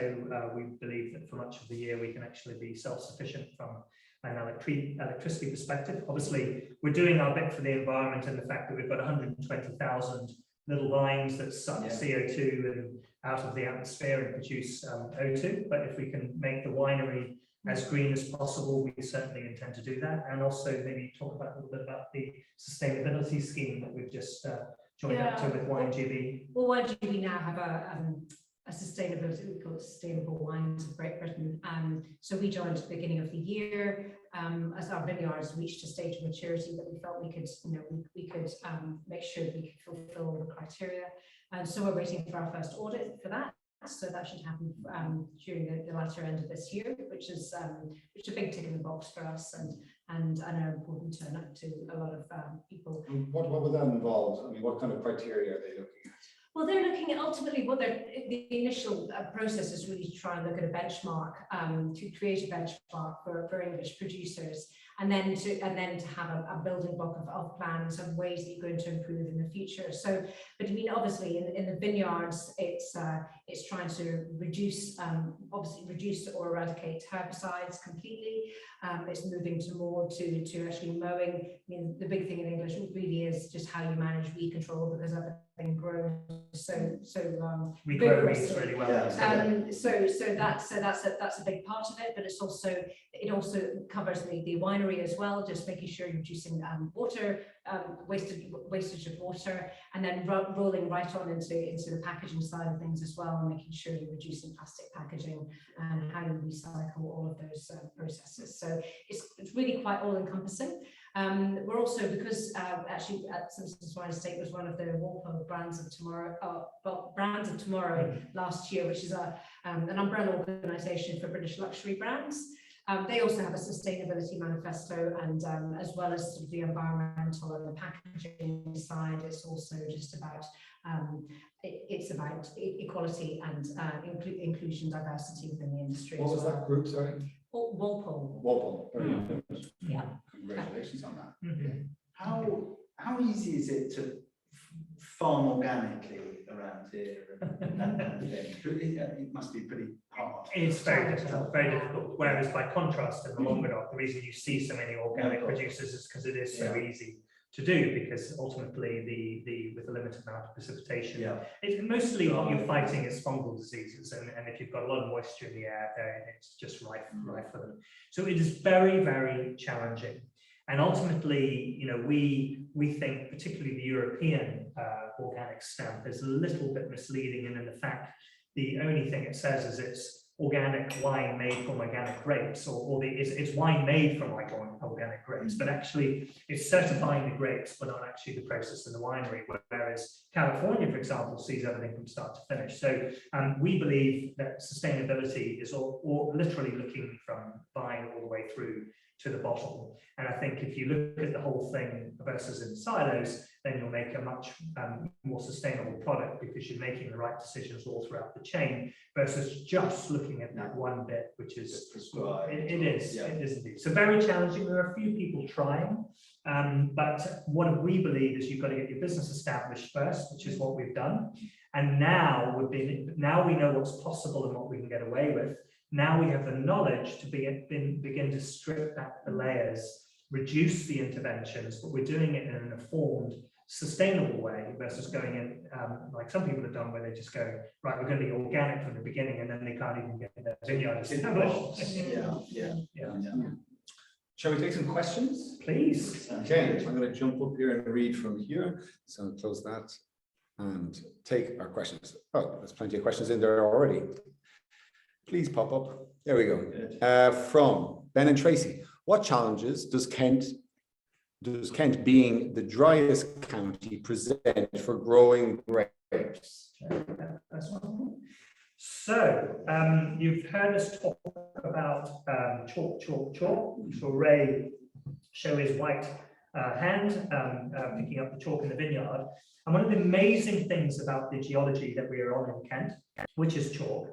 we believe that for much of the year we can actually be self-sufficient from an electricity perspective. Obviously, we're doing our bit for the environment in the fact that we've got 120,000 little vines that suck CO2 and out of the atmosphere and produce O2. But if we can make the winery as green as possible, we certainly intend to do that. And also maybe talk about a little bit about the sustainability scheme that we've just joined up to with YGB. Well, YGB now have a sustainability, we call it Sustainable Wines of Great Britain. So we joined at the beginning of the year as our vineyards reached a stage of maturity that we felt we could, we could make sure that we could fulfill all the criteria. And so we're waiting for our first audit for that. So that should happen during the latter end of this year, which is a big tick in the box for us and an important to a lot of people. What would that involve? I mean, what kind of criteria are they looking at? Well, they're looking at ultimately the initial process is really to try and look at a benchmark, to create a benchmark for English producers, and then to have a building block of plans and ways that you're going to improve in the future. So, but I mean, obviously in the vineyards, it's trying to reduce or eradicate herbicides completely. It's moving to more to actually mowing. I mean, the big thing in English really is just how you manage weed control, because everything grows we grow weeds really well. Yeah. So that's a big part of it, but it also covers the winery as well, just making sure you're reducing water, wastage of water, and then rolling right on into the packaging side of things as well, and making sure you're reducing plastic packaging and how you recycle all of those processes. So it's really quite all encompassing. We're also, because actually at Simpsons Wine Estate was one of the Walpole Brands of Tomorrow last year, which is an umbrella organisation for British luxury brands. They also have a sustainability manifesto, and as well as sort of the environmental and the packaging side, it's also just about it's about equality and inclusion, diversity within the industry. What as was well. that group, sorry? Walpole. Walpole. Very good. Yeah. Congratulations on that. Mhm. How easy is it to farm organically around here and thing? It must be pretty hard. It's very difficult, very difficult. Whereas by contrast, in the Languedoc, the reason you see so many organic producers is because it is so easy to do, because ultimately with a limited amount of precipitation, it's mostly what you're fighting is fungal diseases, and if you've got a lot of moisture in the air, then it's just rife for them. So it is very, very challenging. And ultimately, you know, we think particularly the European organic stamp is a little bit misleading, and in the fact the only thing it says is it's organic wine made from organic grapes, it's wine made from organic grapes, but actually it's certifying the grapes, but not actually the process in the winery. Whereas California, for example, sees everything from start to finish. So we believe that sustainability is all literally looking from vine all the way through to the bottle. And I think if you look at the whole thing versus in silos, then you'll make a much more sustainable product, because you're making the right decisions all throughout the chain versus just looking at that one bit, which is prescribed. It is indeed. So very challenging. There are a few people trying, but what we believe is you've got to get your business established first, which is what we've done. And now we know what's possible and what we can get away with. Now we have the knowledge to begin to strip back the layers, reduce the interventions, but we're doing it in an informed, sustainable way versus going in like some people have done, where they just go, right, we're going to be organic from the beginning, and then they can't even get their vineyard established. Shall we take some questions? Please. Okay, I'm going to jump up here and read from here. So I'll close that and take our questions. Oh, there's plenty of questions in there already. Please pop up. There we go. From Ben and Tracy, what challenges does Kent, being the driest county, present for growing grapes? So you've heard us talk about chalk. So Ray show his white hand picking up the chalk in the vineyard. And one of the amazing things about the geology that we are on in Kent, which is chalk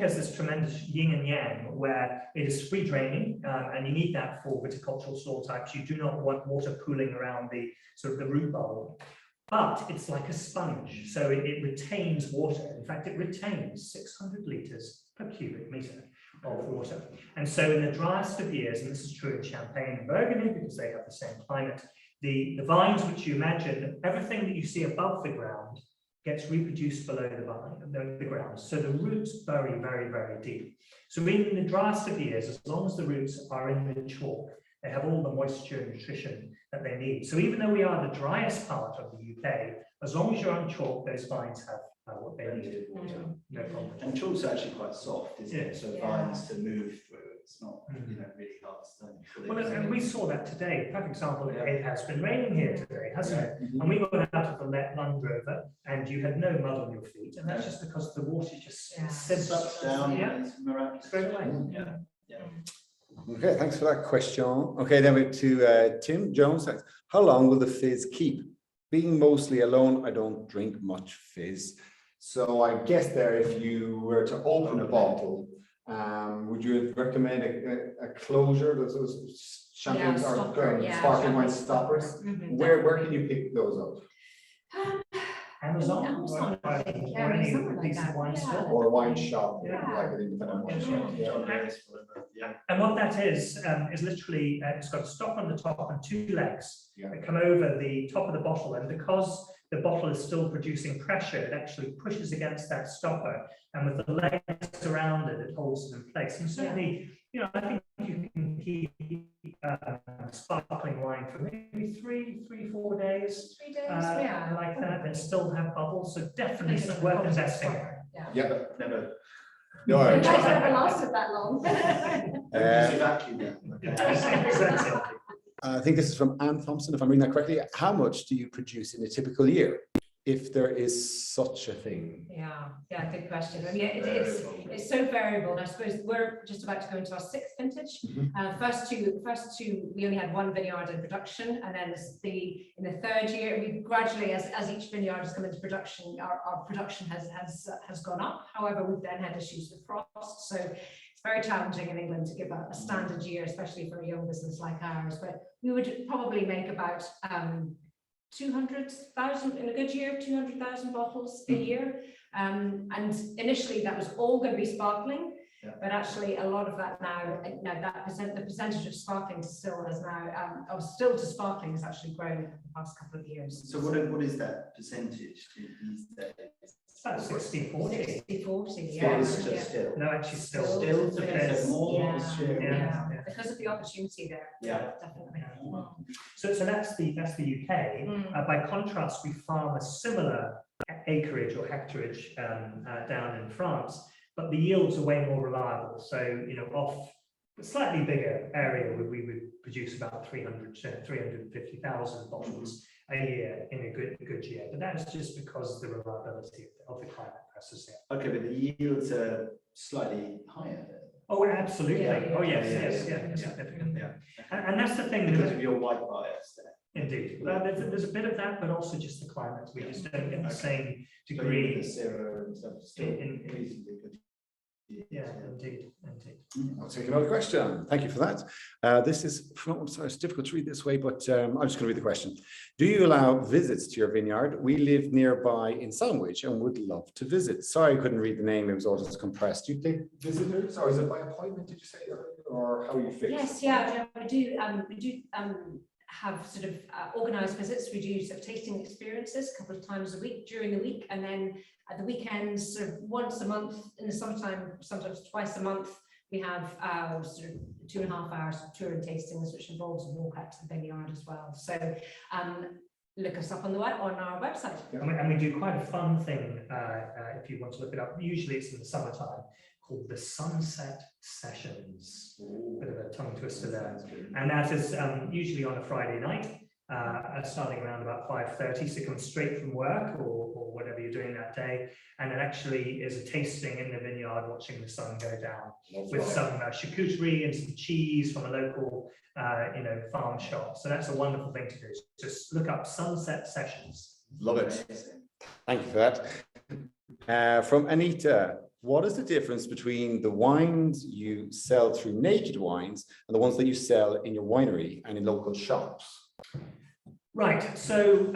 has this tremendous yin and yang, where it is free draining, and you need that for viticultural soil types. You do not want water pooling around the sort of the root bowl, but it's like a sponge, so it retains water. In fact, it retains 600 litres per cubic metre of water. And so in the driest of years, and this is true in Champagne and Burgundy because they have the same climate, the vines which you imagine, everything that you see above the ground gets reproduced below the ground. So the roots bury very, very deep. So in the driest of years, as long as the roots are in the chalk, they have all the moisture and nutrition that they need. So even though we are the driest part of the UK, as long as you're on chalk, those vines have what they need. No problem. And chalk's actually quite soft, isn't it? So vines to move through. It's not, really hard to Well, and we saw that today. Perfect example. It has been raining here today, hasn't it? And we got out of the Land Rover, and you had no mud on your feet, and that's just because the water just slips down. It's miraculous. Straight away. Okay, thanks for that question. Okay, then we're to Tim Jones. How long will the fizz keep? Being mostly alone, I don't drink much fizz. So I guess there, if you were to open a bottle, would you recommend a closure? Those champagnes or sparkling wine stoppers? Where can you pick those up? Amazon, I think, or any something like decent that. wine store. Or a wine shop, like an independent wine shop. And what that is literally, it's got a stop on the top and two legs Yeah. that come over the top of the bottle. And because the bottle is still producing pressure, it actually pushes against that stopper. And with the legs around it, it holds it in place. And certainly, I think you can keep sparkling wine for maybe 3-4 days. 3 days, like that, and still have bubbles. So definitely worth investing. Yeah. Never. No, You guys never lasted that long. I think this is from Anne Thompson, if I'm reading that correctly. How much do you produce in a typical year? if there is such a thing? Yeah, good question. I mean, it's so variable. And I suppose we're just about to go into our 6th vintage. First two, we only had one vineyard in production, and then in the 3rd year, we gradually, as each vineyard has come into production, our production has gone up. However, we've then had issues with frost, so it's very challenging in England to give a standard year, especially for a young business like ours. But we would probably make about 200,000 in a good year, 200,000 bottles a year. And initially that was all going to be sparkling, but actually a lot of that now the percentage of sparkling still has now, or still to sparkling has actually grown in the past couple of years. So what is that percentage these days? About 60-40. 60-40, Yeah. Still. No, actually still. Still, Because- more Yeah. Because of the opportunity there. Yeah. Definitely. So that's the UK. By contrast, we farm a similar acreage or hectarage down in France, but the yields are way more reliable. So, off a slightly bigger area, we would produce about 350,000 bottles a year in a good year. But that's just because the reliability of the climate presses here. Okay, but the yields are slightly higher. Oh, absolutely. Yeah. Oh, yes, significantly. Yeah. And that's the thing. Because of your white bias there. Indeed. There's a bit of that, but also just the climate. We just don't get the same degree. The Syrah and stuff is still reasonably good. Yeah, indeed. I'll take another question. Thank you for that. This is, sorry, it's difficult to read this way, but I'm just going to read the question. Do you allow visits to your vineyard? We live nearby in Sandwich and would love to visit. Sorry, I couldn't read the name. It was all just compressed. Do you take visitors, or is it by appointment? Did you say, or how are you fixed? Yes, we do have sort of organised visits. We do sort of tasting experiences a couple of times a week during the week, and then at the weekends, sort of once a month in the summertime, sometimes twice a month. We have sort of 2.5 hours of tour and tastings, which involves a walk out to the vineyard as well. So look us up on our website. And we do quite a fun thing if you want to look it up. Usually it's in the summertime, called the Sunset Sessions. Bit of a tongue twister there. And that is usually on a Friday night, starting around about 5:30. So come straight from work or whatever you're doing that day. And it actually is a tasting in the vineyard, watching the sun go down with some charcuterie and some cheese from a local farm shop. So that's a wonderful thing to do. Just look up Sunset Sessions. Love it. Thank you for that. From Anita, what is the difference between the wines you sell through Naked Wines and the ones that you sell in your winery and in local shops? Right, so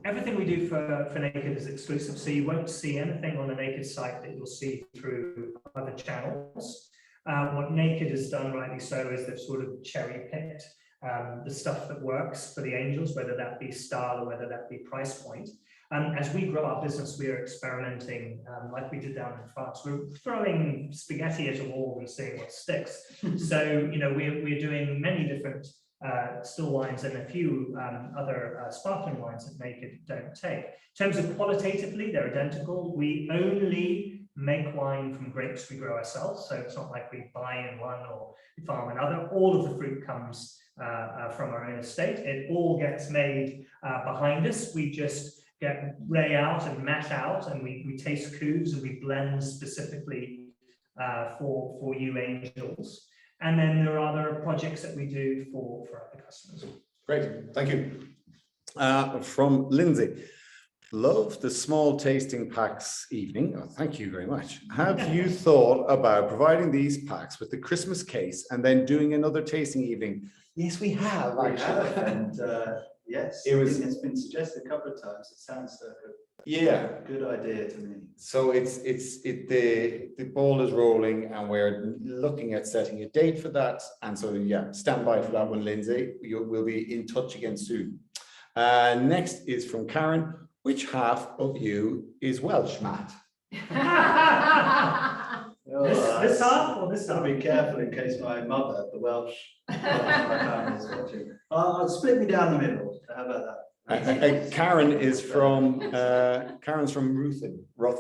everything we do for Naked is exclusive, so you won't see anything on the Naked site that you'll see through other channels. What Naked has done, rightly so, is they've sort of cherry-picked the stuff that works for the Angels, whether that be style or whether that be price point. As we grow our business, we are experimenting like we did down in France. We're throwing spaghetti at a wall and seeing what sticks. So, we're doing many different still wines and a few other sparkling wines that Naked don't take. In terms of qualitatively, they're identical. We only make wine from grapes we grow ourselves. So it's not like we buy in one or farm another. All of the fruit comes from our own estate. It all gets made behind us. We just get ray out and matte out, and we taste coups and we blend specifically for you Angels. And then there are other projects that we do for other customers. Great, thank you. From Lindsay, love the small tasting packs evening. Oh, thank you very much. Have you thought about providing these packs with the Christmas case and then doing another tasting evening? Yes, we have actually. And yes, it's been suggested a couple of times. It sounds like a good idea to me. So the ball is rolling, and we're looking at setting a date for that. And so stand by for that one, Lindsay. We'll be in touch again soon. Next is from Karen. Which half of you is Welsh, Matt? This half or this half? I'll be careful in case my mother, the Welsh, my family is watching. I'll split me down the middle. How about that? Karen is from Karen's from Ruthin. Right.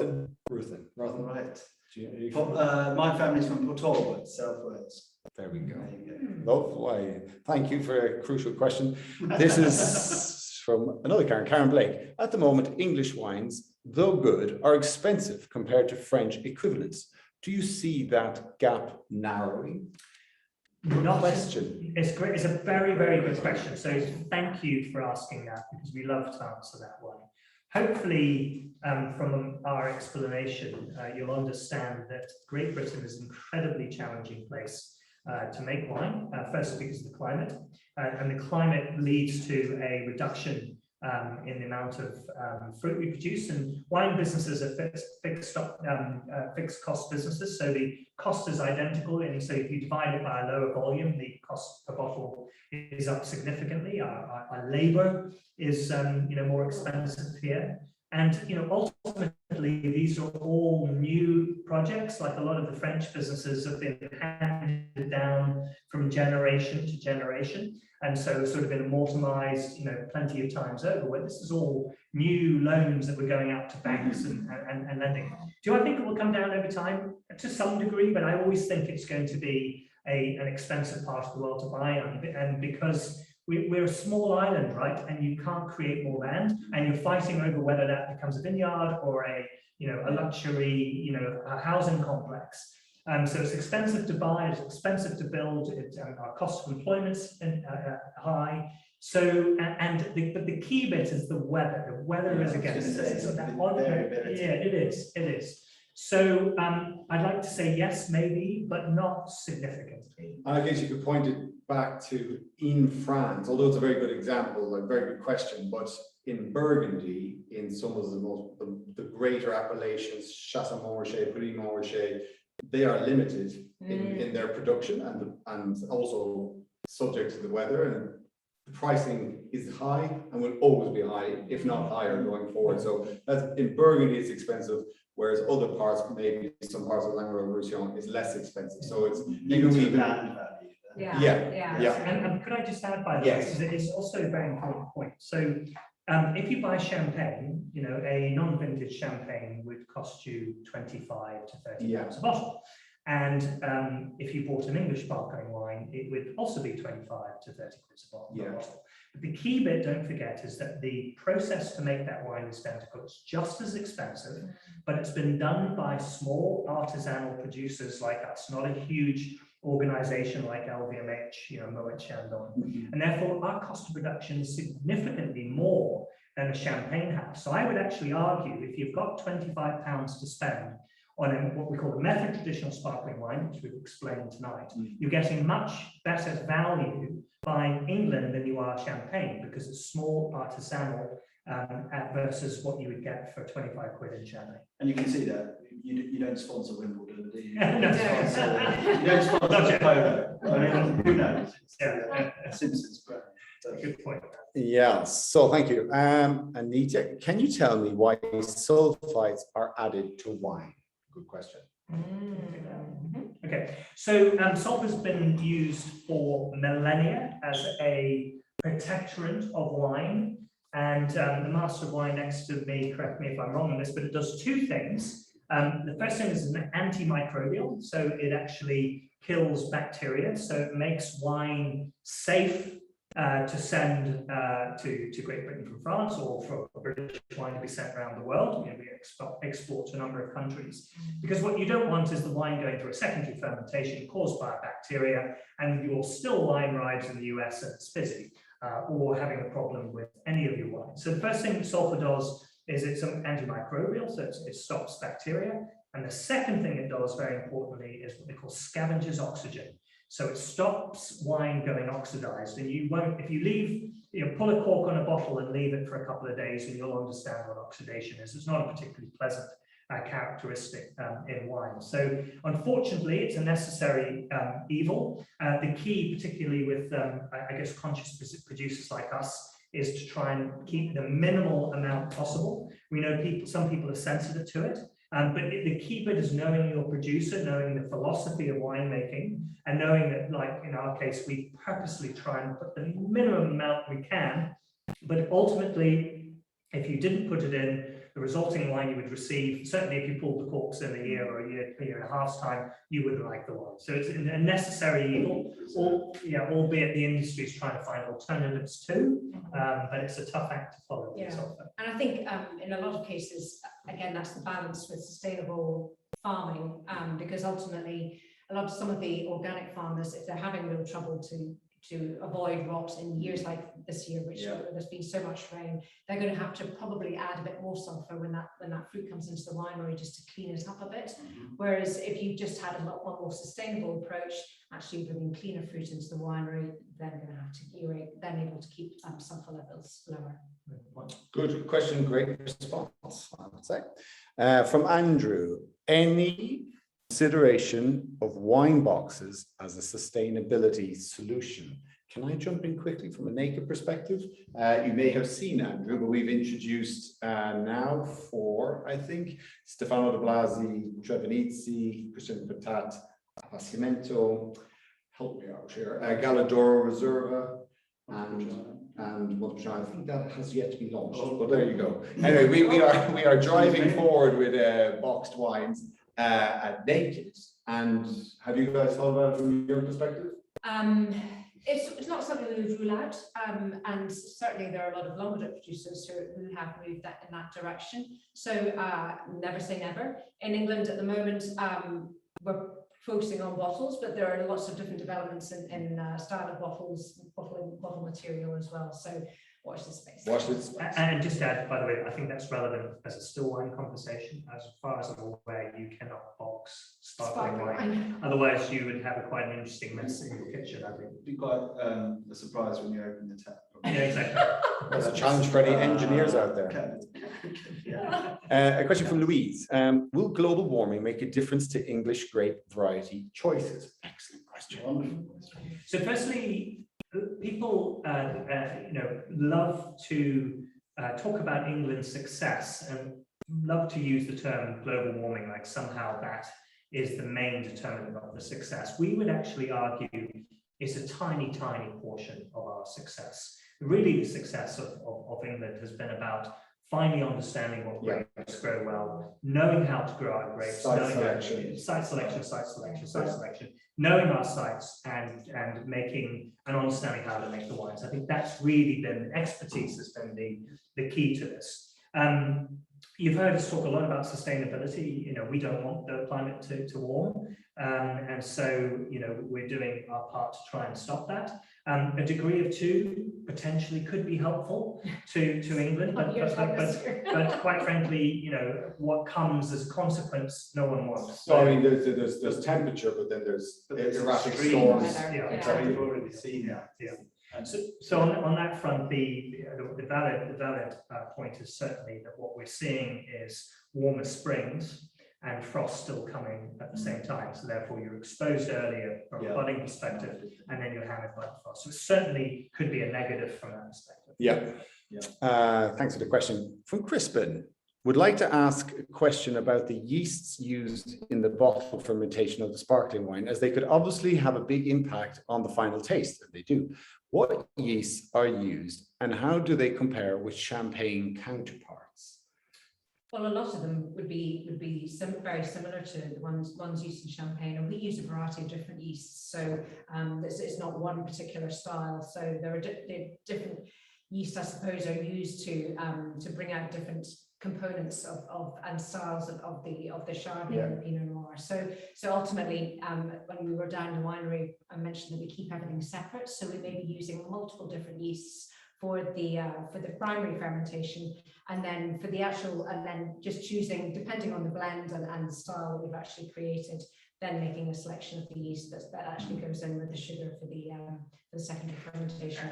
My family's from Portalwood, South Wales. There we go. Lovely. Thank you for a crucial question. This is from another Karen Blake. At the moment, English wines, though good, are expensive compared to French equivalents. Do you see that gap narrowing? Not Question. It's great. It's a very, very good question. So thank you for asking that, because we love to answer that one. Hopefully, from our explanation, you'll understand that Great Britain is an incredibly challenging place to make wine. Firstly, because of the climate, and the climate leads to a reduction in the amount of fruit we produce. And wine businesses are fixed cost businesses, so the cost is identical. And so if you divide it by a lower volume, the cost per bottle is up significantly. Our labour is more expensive here. And ultimately, these are all new projects. Like a lot of the French businesses have been handed down from generation to generation, and so sort of been immortalized, plenty of times over. Where this is all new loans that were going out to banks and lending. Do I think it will come down over time? To some degree, but I always think it's going to be an expensive part of the world to buy, and because we're a small island, right? And you can't create more land, and you're fighting over whether that becomes a vineyard or a luxury, a housing complex. So it's expensive to buy, it's expensive to build. Our cost of employment's high. So but the key bit is the weather. The weather is against us. So that it is. So I'd like to say yes, maybe, but not significantly. I guess you could point it back to in France, although it's a very good example, a very good question, but in Burgundy, in some of the greater appellations, Chassamontrachet, Puy-Montrachet, they are limited in their production and also subject to the weather, and the pricing is high and will always be high, if not higher, going forward. So that's in Burgundy, it's expensive, whereas other parts, maybe some parts of Languedoc-Roussillon, is less expensive. So it's even land value. And could I just add by that? Yes. Because it is also a very important point. So if you buy champagne, a non-vintage champagne would cost you 25 to 30 pounds a bottle. And if you bought an English sparkling wine, it would also be 25 to 30 quid a bottle. But the key bit, don't forget, is that the process to make that wine is identical. It's just as expensive, but it's been done by small artisanal producers like us, not a huge organization like LVMH, Moet Chandon. And therefore, our cost of production is significantly more than a champagne house. So I would actually argue, if you've got £25 to spend on what we call a method traditional sparkling wine, which we've explained tonight, you're getting much better value buying England than you are champagne, because it's small artisanal versus what you would get for 25 quid in champagne. And you can see that you don't sponsor Wimbledon, do you? No. You don't sponsor Polo. I mean, who knows? Simpsons brand. Good point. Yeah, so thank you. Anita, can you tell me why sulfites are added to wine? Good question. Okay, so salt has been used for millennia as a protectorant of wine, and the master of wine next to me, correct me if I'm wrong on this, but it does two things. The first thing is an antimicrobial, so it actually kills bacteria, so it makes wine safe to send to Great Britain from France, or for British wine to be sent around the world. We export to a number of countries, because what you don't want is the wine going through a secondary fermentation caused by a bacteria, and your still wine arrives in the US and it's fizzy, or having a problem with any of your wine. So the first thing sulfur does is it's an antimicrobial, so it stops bacteria. And the second thing it does, very importantly, is what they call scavengers oxygen. So it stops wine going oxidized, and you won't, if you leave, pull a cork on a bottle and leave it for a couple of days, and you'll understand what oxidation is. It's not a particularly pleasant characteristic in wine. So unfortunately, it's a necessary evil. The key, particularly with, I guess, conscious producers like us, is to try and keep the minimal amount possible. We know some people are sensitive to it. But the key bit is knowing your producer, knowing the philosophy of winemaking, and knowing that, like in our case, we purposely try and put the minimum amount we can. But ultimately, if you didn't put it in, the resulting wine you would receive, certainly if you pulled the corks in a year or a year and a half's time, you wouldn't like the wine. So it's a necessary evil, albeit the industry is trying to find alternatives too, but it's a tough act to follow. Yeah. And I think in a lot of cases, again, that's the balance with sustainable farming, because ultimately some of the organic farmers, if they're having real trouble to avoid rot in years like this year, which there's been so much rain, they're going to have to probably add a bit more sulfur when that fruit comes into the winery just to clean it up a bit. Whereas if you just had a lot more sustainable approach, actually bringing cleaner fruit into the winery, they're going to have to then able to keep sulfur levels lower. Good question, great response, I would say. From Andrew, any consideration of wine boxes as a sustainability solution? Can I jump in quickly from a naked perspective? You may have seen, Andrew, but we've introduced now 4, I think, Stefano de Blasi, Trevenizzi, Christian Patat, Appassimento, help me out here, Galladoro Reserve, and Montepulciano. I think that has yet to be launched, but there you go. Anyway, we are driving forward with boxed wines at naked. And have you guys thought about it from your perspective? It's not something we would rule out, and certainly there are a lot of Languedoc producers who have moved in that direction. So never say never. In England at the moment, we're focusing on bottles, but there are lots of different developments in style of bottle material as well. So watch this space. Watch this space. And just to add, by the way, I think that's relevant as a still wine conversation. As far as I'm aware, you cannot box sparkling wine. Otherwise, you would have quite an interesting mess in your kitchen, I think. It'd be quite a surprise when you open the tap. Yeah, exactly. That's a challenge for any engineers out there. A question from Louise. Will global warming make a difference to English grape variety choices? Excellent question. Wonderful question. So firstly, people love to talk about England's success and love to use the term global warming, like somehow that is the main determinant of the success. We would actually argue it's a tiny, tiny portion of our success. Really, the success of England has been about finally understanding what grapes grow well, knowing how to grow our grapes, site selection, knowing our sites and making and understanding how to make the wines. I think that's really been, expertise has been the key to this. You've heard us talk a lot about sustainability. We don't want the climate to warm. And so, we're doing our part to try and stop that. A degree of 2 potentially could be helpful to England, but quite frankly, what comes as a consequence, no one wants. So I mean, there's temperature, but then there's erratic storms. You've already seen that. Yeah. So on that front, the valid point is certainly that what we're seeing is warmer springs and frost still coming at the same time. So therefore you're exposed earlier from a budding perspective, and then you're hammered by the frost. So it certainly could be a negative from that perspective. Thanks for the question. From Crispin, would like to ask a question about the yeasts used in the bottle fermentation of the sparkling wine, as they could obviously have a big impact on the final taste, and they do. What yeasts are used and how do they compare with champagne counterparts? Well, a lot of them would be very similar to the ones used in champagne, and we use a variety of different yeasts. So it's not one particular style. So there are different yeasts, I suppose, are used to bring out different components of and styles of the Chardonnay and the Pinot Noir. So ultimately, when we were down the winery, I mentioned that we keep everything separate. So we may be using multiple different yeasts for the primary fermentation, and then for the actual, and then just choosing, depending on the blend and the style that we've actually created, then making a selection of the yeast that actually goes in with the sugar for the secondary fermentation.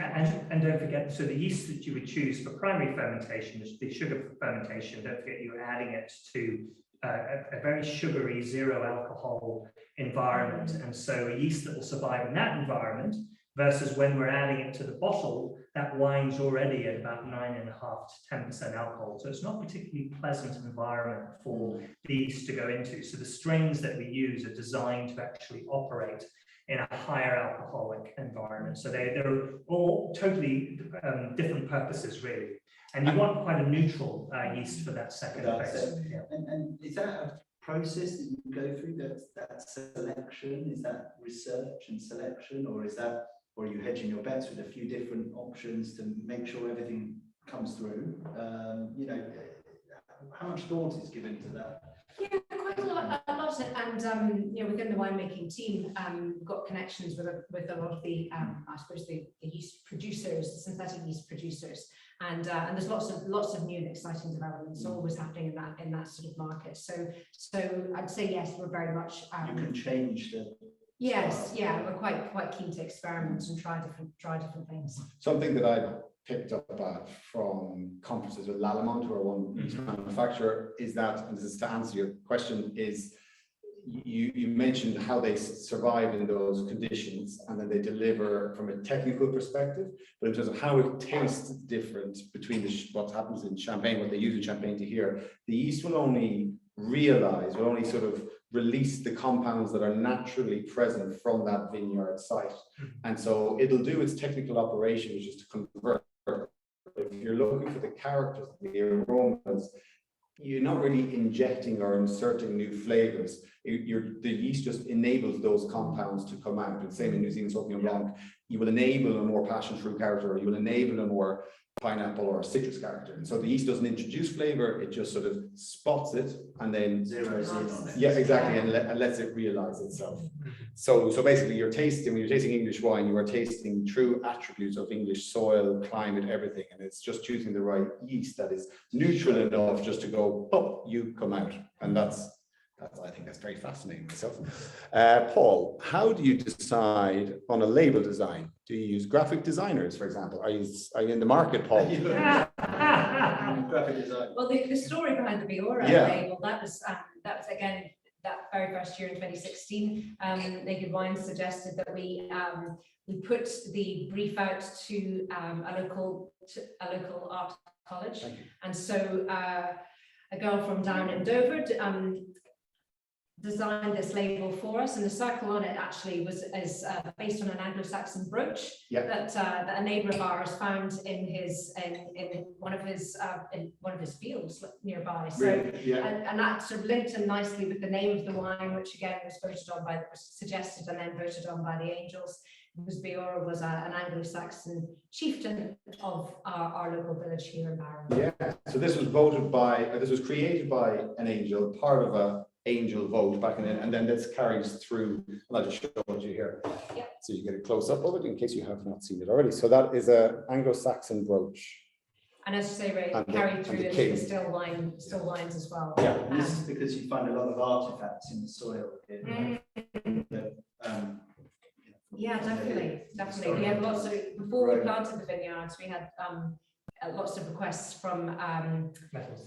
And don't forget, so the yeast that you would choose for primary fermentation, the sugar for fermentation, don't forget you're adding it to a very sugary, zero alcohol environment. And so a yeast that will survive in that environment versus when we're adding it to the bottle, that wine's already at about 9.5 to 10% alcohol. So it's not a particularly pleasant environment for these to go into. So the strains that we use are designed to actually operate in a higher alcoholic environment. So they're all totally different purposes, really. And you want quite a neutral yeast for that second That's phase. it. Yeah. And is that a process that you go through, that selection? Is that research and selection, or are you hedging your bets with a few different options to make sure everything comes through? You know, how much thought is given to that? Yeah, quite a lot, and you know, within the winemaking team, we've got connections with a lot of the, I suppose the yeast producers, the synthetic yeast producers, and there's lots of new and exciting developments always happening in that sort of market. So I'd say yes, we're very much. You can change the. Yes, yeah, we're quite keen to experiment and try different things. Something that I've picked up from conferences with Lalamont, who are one yeast manufacturer, is that, and this is to answer your question, is you mentioned how they survive in those conditions and then they deliver from a technical perspective, but in terms of how it tastes different between what happens in Champagne, what they use in Champagne to here, the yeast will only sort of release the compounds that are naturally present from that vineyard site. And so it'll do its technical operation, which is to convert. If you're looking for the characters, the aromas, you're not really injecting or inserting new flavors. The yeast just enables those compounds to come out. And same in New Zealand Sauvignon Blanc, you will enable a more passion fruit character, or you will enable a more pineapple or citrus character. And so the yeast doesn't introduce flavor, it just sort of spots it and then zeroes in on it. Yeah, exactly, and lets it realize itself. So basically when you're tasting English wine, you are tasting true attributes of English soil, climate, everything, and it's just choosing the right yeast that is neutral enough just to go, oh, you come out. And that's I think that's very fascinating myself. Paul, how do you decide on a label design? Do you use graphic designers, for example? Are you in the market, Paul? Graphic design. Well, the story behind the Biora label, that was again that very first year in 2016. Naked Wines suggested that we put the brief out to a local art college, and so a girl from down in Dover designed this label for us, and the circle on it actually is based on an Anglo-Saxon brooch that a neighbour of ours found in one of his fields nearby. So and that sort of linked in nicely with the name of the wine, which again was suggested and then voted on by the Angels, because Biora was an Anglo-Saxon chieftain of our local village here in Barrow. Yeah. So this was created by an angel, part of a angel vote back in it, and then this carries through, and I'll just show it you here. Yeah. So you get a close up of it in case you have not seen it already. So that is a Anglo-Saxon brooch. And as you say, Ray, carried through into the still wines as well. Yeah, this is because you find a lot of artifacts in the soil. Yeah, definitely. We had lots of, before we planted the vineyards, we had lots of requests from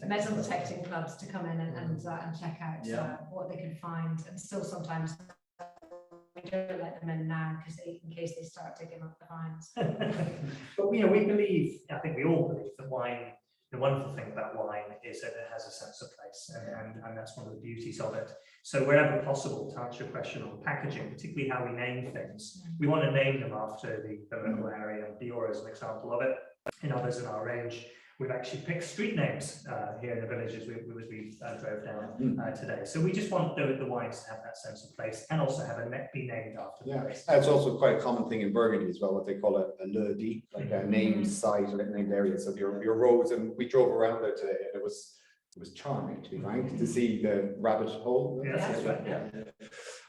metal detecting clubs to come in and check out what they could find, and still sometimes we don't let them in now because in case they start digging up the vines. But we believe, I think we all believe that wine, the wonderful thing about wine is that it has a sense of place, and that's one of the beauties of it. So wherever possible, to answer your question on packaging, particularly how we name things, we want to name them after the local area. Biora is an example of it. In others in our range, we've actually picked street names here in the village as we drove down today. So we just want the wines to have that sense of place and also be named after the place. It's also quite a common thing in Burgundy as well, what they call a lieu-dit, like a named site or a named area. So your roads, and we drove around there today, and it was charming, to be frank, to see the rabbit hole. Yeah, that's right. Yeah.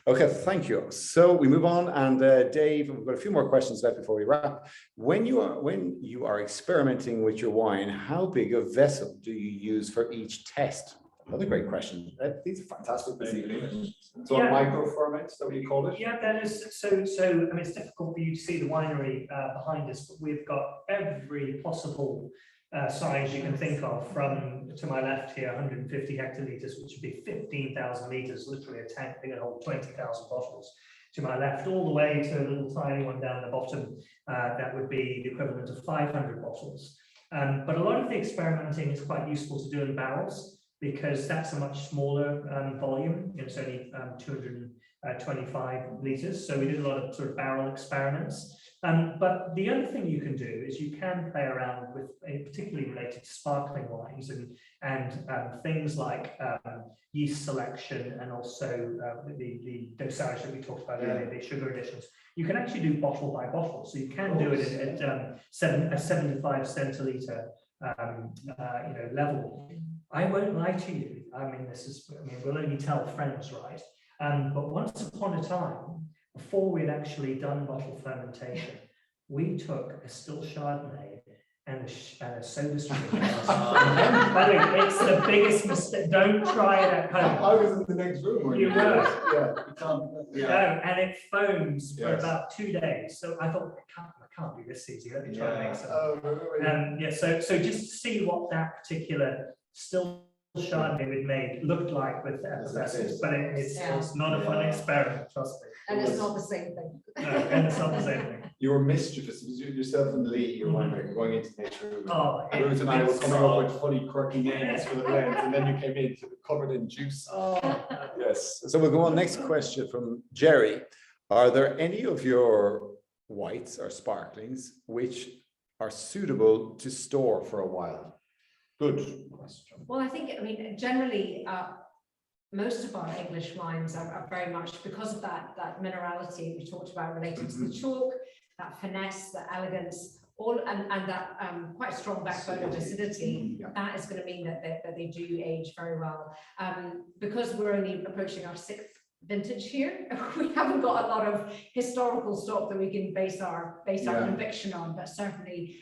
Okay, thank you. So we move on, and Dave, we've got a few more questions left before we wrap. When you are experimenting with your wine, how big a vessel do you use for each test? Another great question. These are fantastic this evening. So a micro ferment, is that what you call it? Yeah, that is. So I mean, it's difficult for you to see the winery behind us, but we've got every possible size you can think of. From to my left here, 150 hectolitres, which would be 15,000 litres, literally a tank big and hold 20,000 bottles. To my left, all the way to a little tiny one down the bottom, that would be the equivalent of 500 bottles. But a lot of the experimenting is quite useful to do in barrels, because that's a much smaller volume. It's only 225 litres. So we did a lot of sort of barrel experiments. But the other thing you can do is you can play around with, particularly related to sparkling wines and things like yeast selection, and also the dosage that we talked about earlier, the sugar additions. You can actually do bottle by bottle, so you can do it at a 75 centiliter level. I won't lie to you. I mean, we'll only tell friends, right? But once upon a time, before we'd actually done bottle fermentation, we took a still Chardonnay and a soda stream. By the way, it's the biggest mistake. Don't try it at home. I was in the next room. You were. Yeah, you can't. Yeah. No, and it foams for Yes. about 2 days. So I thought, I can't do this easy. Let me try and make some. Oh, So just to see what that particular still Chardonnay we'd made looked like with effervescence, but it's not a fun experiment, trust me. And it's not the same thing. No, and it's not the same thing. You were mischievous. It was yourself and Lee, your winemaker, going into nature room. Oh, And Ruth and I were it's coming so- up with funny, quirky names for the blends, and then you came in covered in juice. Oh, Yes. So we'll go on. Next question from Jerry. Are there any of your whites or sparklings which are suitable to store for a while? Good question. Well, I mean, generally, most of our English wines are very much because of that minerality we talked about related to the chalk, that finesse, that elegance, and that quite strong backbone of acidity. Yeah. That is going to mean that they do age very well. Because we're only approaching our 6th vintage here, we haven't got a lot of historical stock that we can base our conviction on, but certainly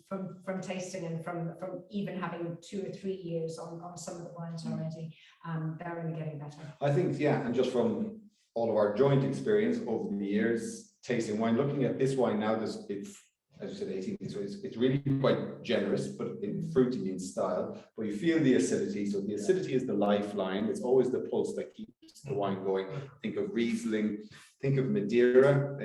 from tasting and from even having 2 or 3 years on some of the wines already, they're only getting better. I think, yeah, and just from all of our joint experience over the years, tasting wine, looking at this wine now, it's, as you said, 18, so it's really quite generous, but in fruity in style, but you feel the acidity. So the acidity is the lifeline. It's always the pulse that keeps the wine going. Think of Riesling, think of Madeira,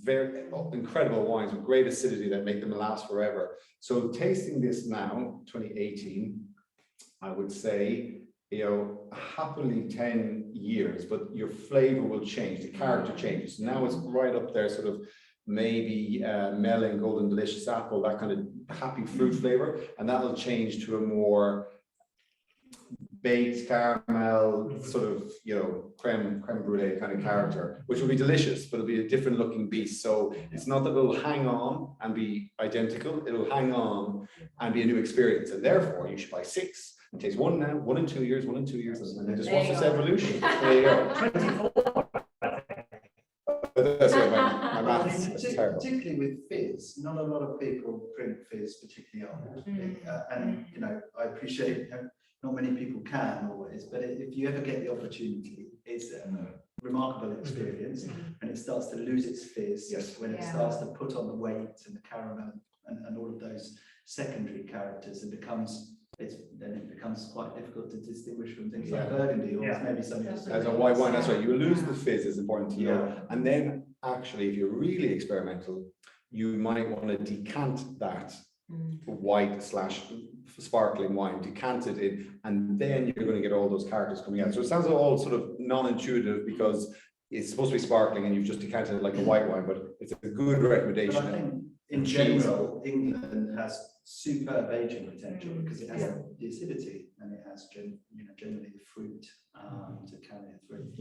very incredible wines with great acidity that make them last forever. So tasting this now, 2018, I would say, happily 10 years, but your flavor will change, the character changes. Now it's right up there, sort of maybe melon, golden delicious apple, that kind of happy fruit flavor, and that'll change to a more baked caramel, sort of, creme brulee kind of character, which will be delicious, but it'll be a different looking beast. So it's not that it'll hang on and be identical, it'll hang on and be a new experience. And therefore you should buy 6 and taste 1 now, 1 in 2 years, 1 in 2 years, and then just watch this evolution. There you go. 24. That's right, my maths is terrible. Particularly with fizz, not a lot of people drink fizz particularly on. And I appreciate not many people can always, but if you ever get the opportunity, it's a remarkable experience, and it starts to lose its fizz when it starts to put on the weight and the caramel and all of those secondary characters, and then it becomes quite difficult to distinguish from things like Burgundy or maybe something else. As a white wine, that's right. You lose the fizz, is important to know. And then actually, if you're really experimental, you might want to decant that white / sparkling wine, decant it in, and then you're going to get all those characters coming out. So it sounds all sort of non-intuitive because it's supposed to be sparkling and you've just decanted it like a white wine, but it's a good recommendation. But I think in general, England has superb aging potential because it has the acidity and it has generally the fruit to carry it through.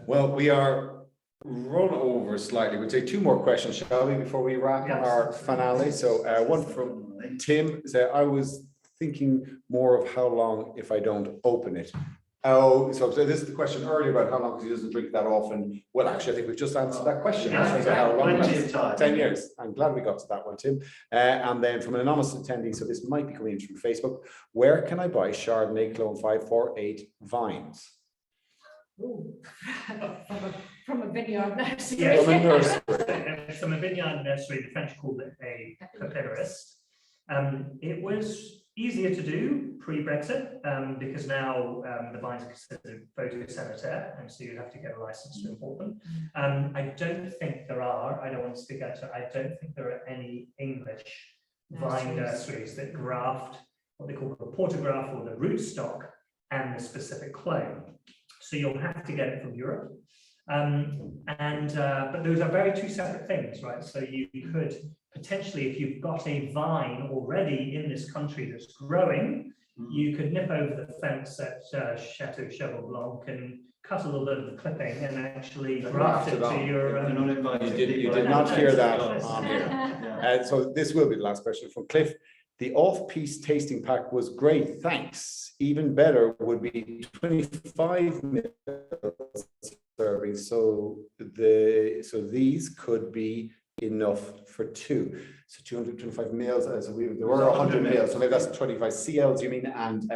Well, we are run over slightly. We'll take 2 more questions, shall we, before we wrap our finale? So one from Tim said, I was thinking more of how long if I don't open it. Oh, so this is the question earlier about how long, because he doesn't drink that often. Well, actually, I think we've just answered that question. How long? 10 years. I'm glad we got to that one, Tim. And then from an anonymous attendee, so this might be coming in from Facebook, where can I buy Chardonnay Clone 548 vines? Ooh. From a vineyard nursery. Yes. From a nursery. From a vineyard nursery, the French called it a papyrus. It was easier to do pre-Brexit because now the vines are considered photosanitaire, and so you have to get a license to import them. I don't think there are, I don't want to speak out to, I don't think there are any English vine nurseries that graft what they call the portograph or the rootstock and the specific clone. So you'll have to get it from Europe. But those are very two separate things, right? So you could potentially, if you've got a vine already in this country that's growing, you could nip over the fence at Chateau Cheval Blanc and cut a little bit of the clipping and actually graft it to your. You did not hear that on here. And so this will be the last question from Cliff. The off-piste tasting pack was great, thanks. Even better would be 25 ml servings. So these could be enough for two. So 225 mils, so there were 100 mils, so maybe that's 25 CLs, you mean? And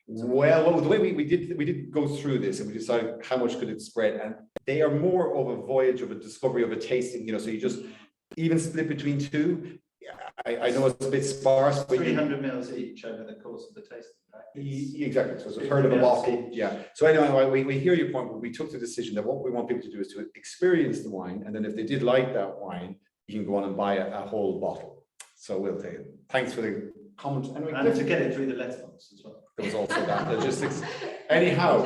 well, the way we did go through this, and we decided how much could it spread, and they are more of a voyage of a discovery of a tasting, so you just even split between two. I know it's a bit sparse, but 300 mils each over the course of the tasting pack. Exactly, so it's a third of a bottle. Yeah. So anyway, we hear your point, but we took the decision that what we want people to do is to experience the wine, and then if they did like that wine, you can go on and buy a whole bottle. So we'll take it. Thanks for the comment. Anyway, and to get it through the letterbox as well. There was also that logistics. Anyhow,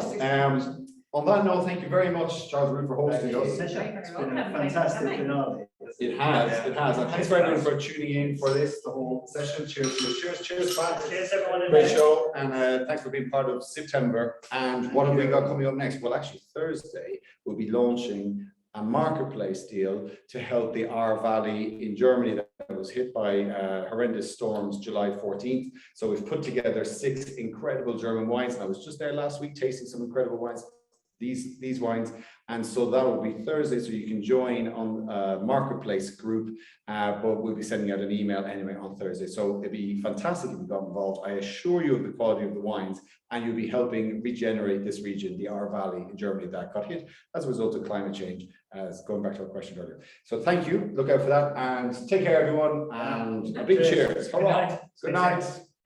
on that note, thank you very much, Charles and Ruth, for hosting us. It's been a fantastic finale. It has. And thanks for everyone for tuning in for this, the whole session. Cheers, Pat. Cheers, everyone. Great show, and thanks for being part of September. And what have we got coming up next? Well, actually, Thursday, we'll be launching a marketplace deal to help the Ahr Valley in Germany that was hit by horrendous storms July 14th. So we've put together 6 incredible German wines. And I was just there last week tasting some incredible wines, these wines. And so that will be Thursday, so you can join on marketplace group, but we'll be sending out an email anyway on Thursday. So it'd be fantastic if you got involved. I assure you of the quality of the wines, and you'll be helping regenerate this region, the Ahr Valley in Germany, that got hit as a result of climate change, as going back to our question earlier. So thank you, look out for that, and take care everyone, and a big cheers. Good night. Good night.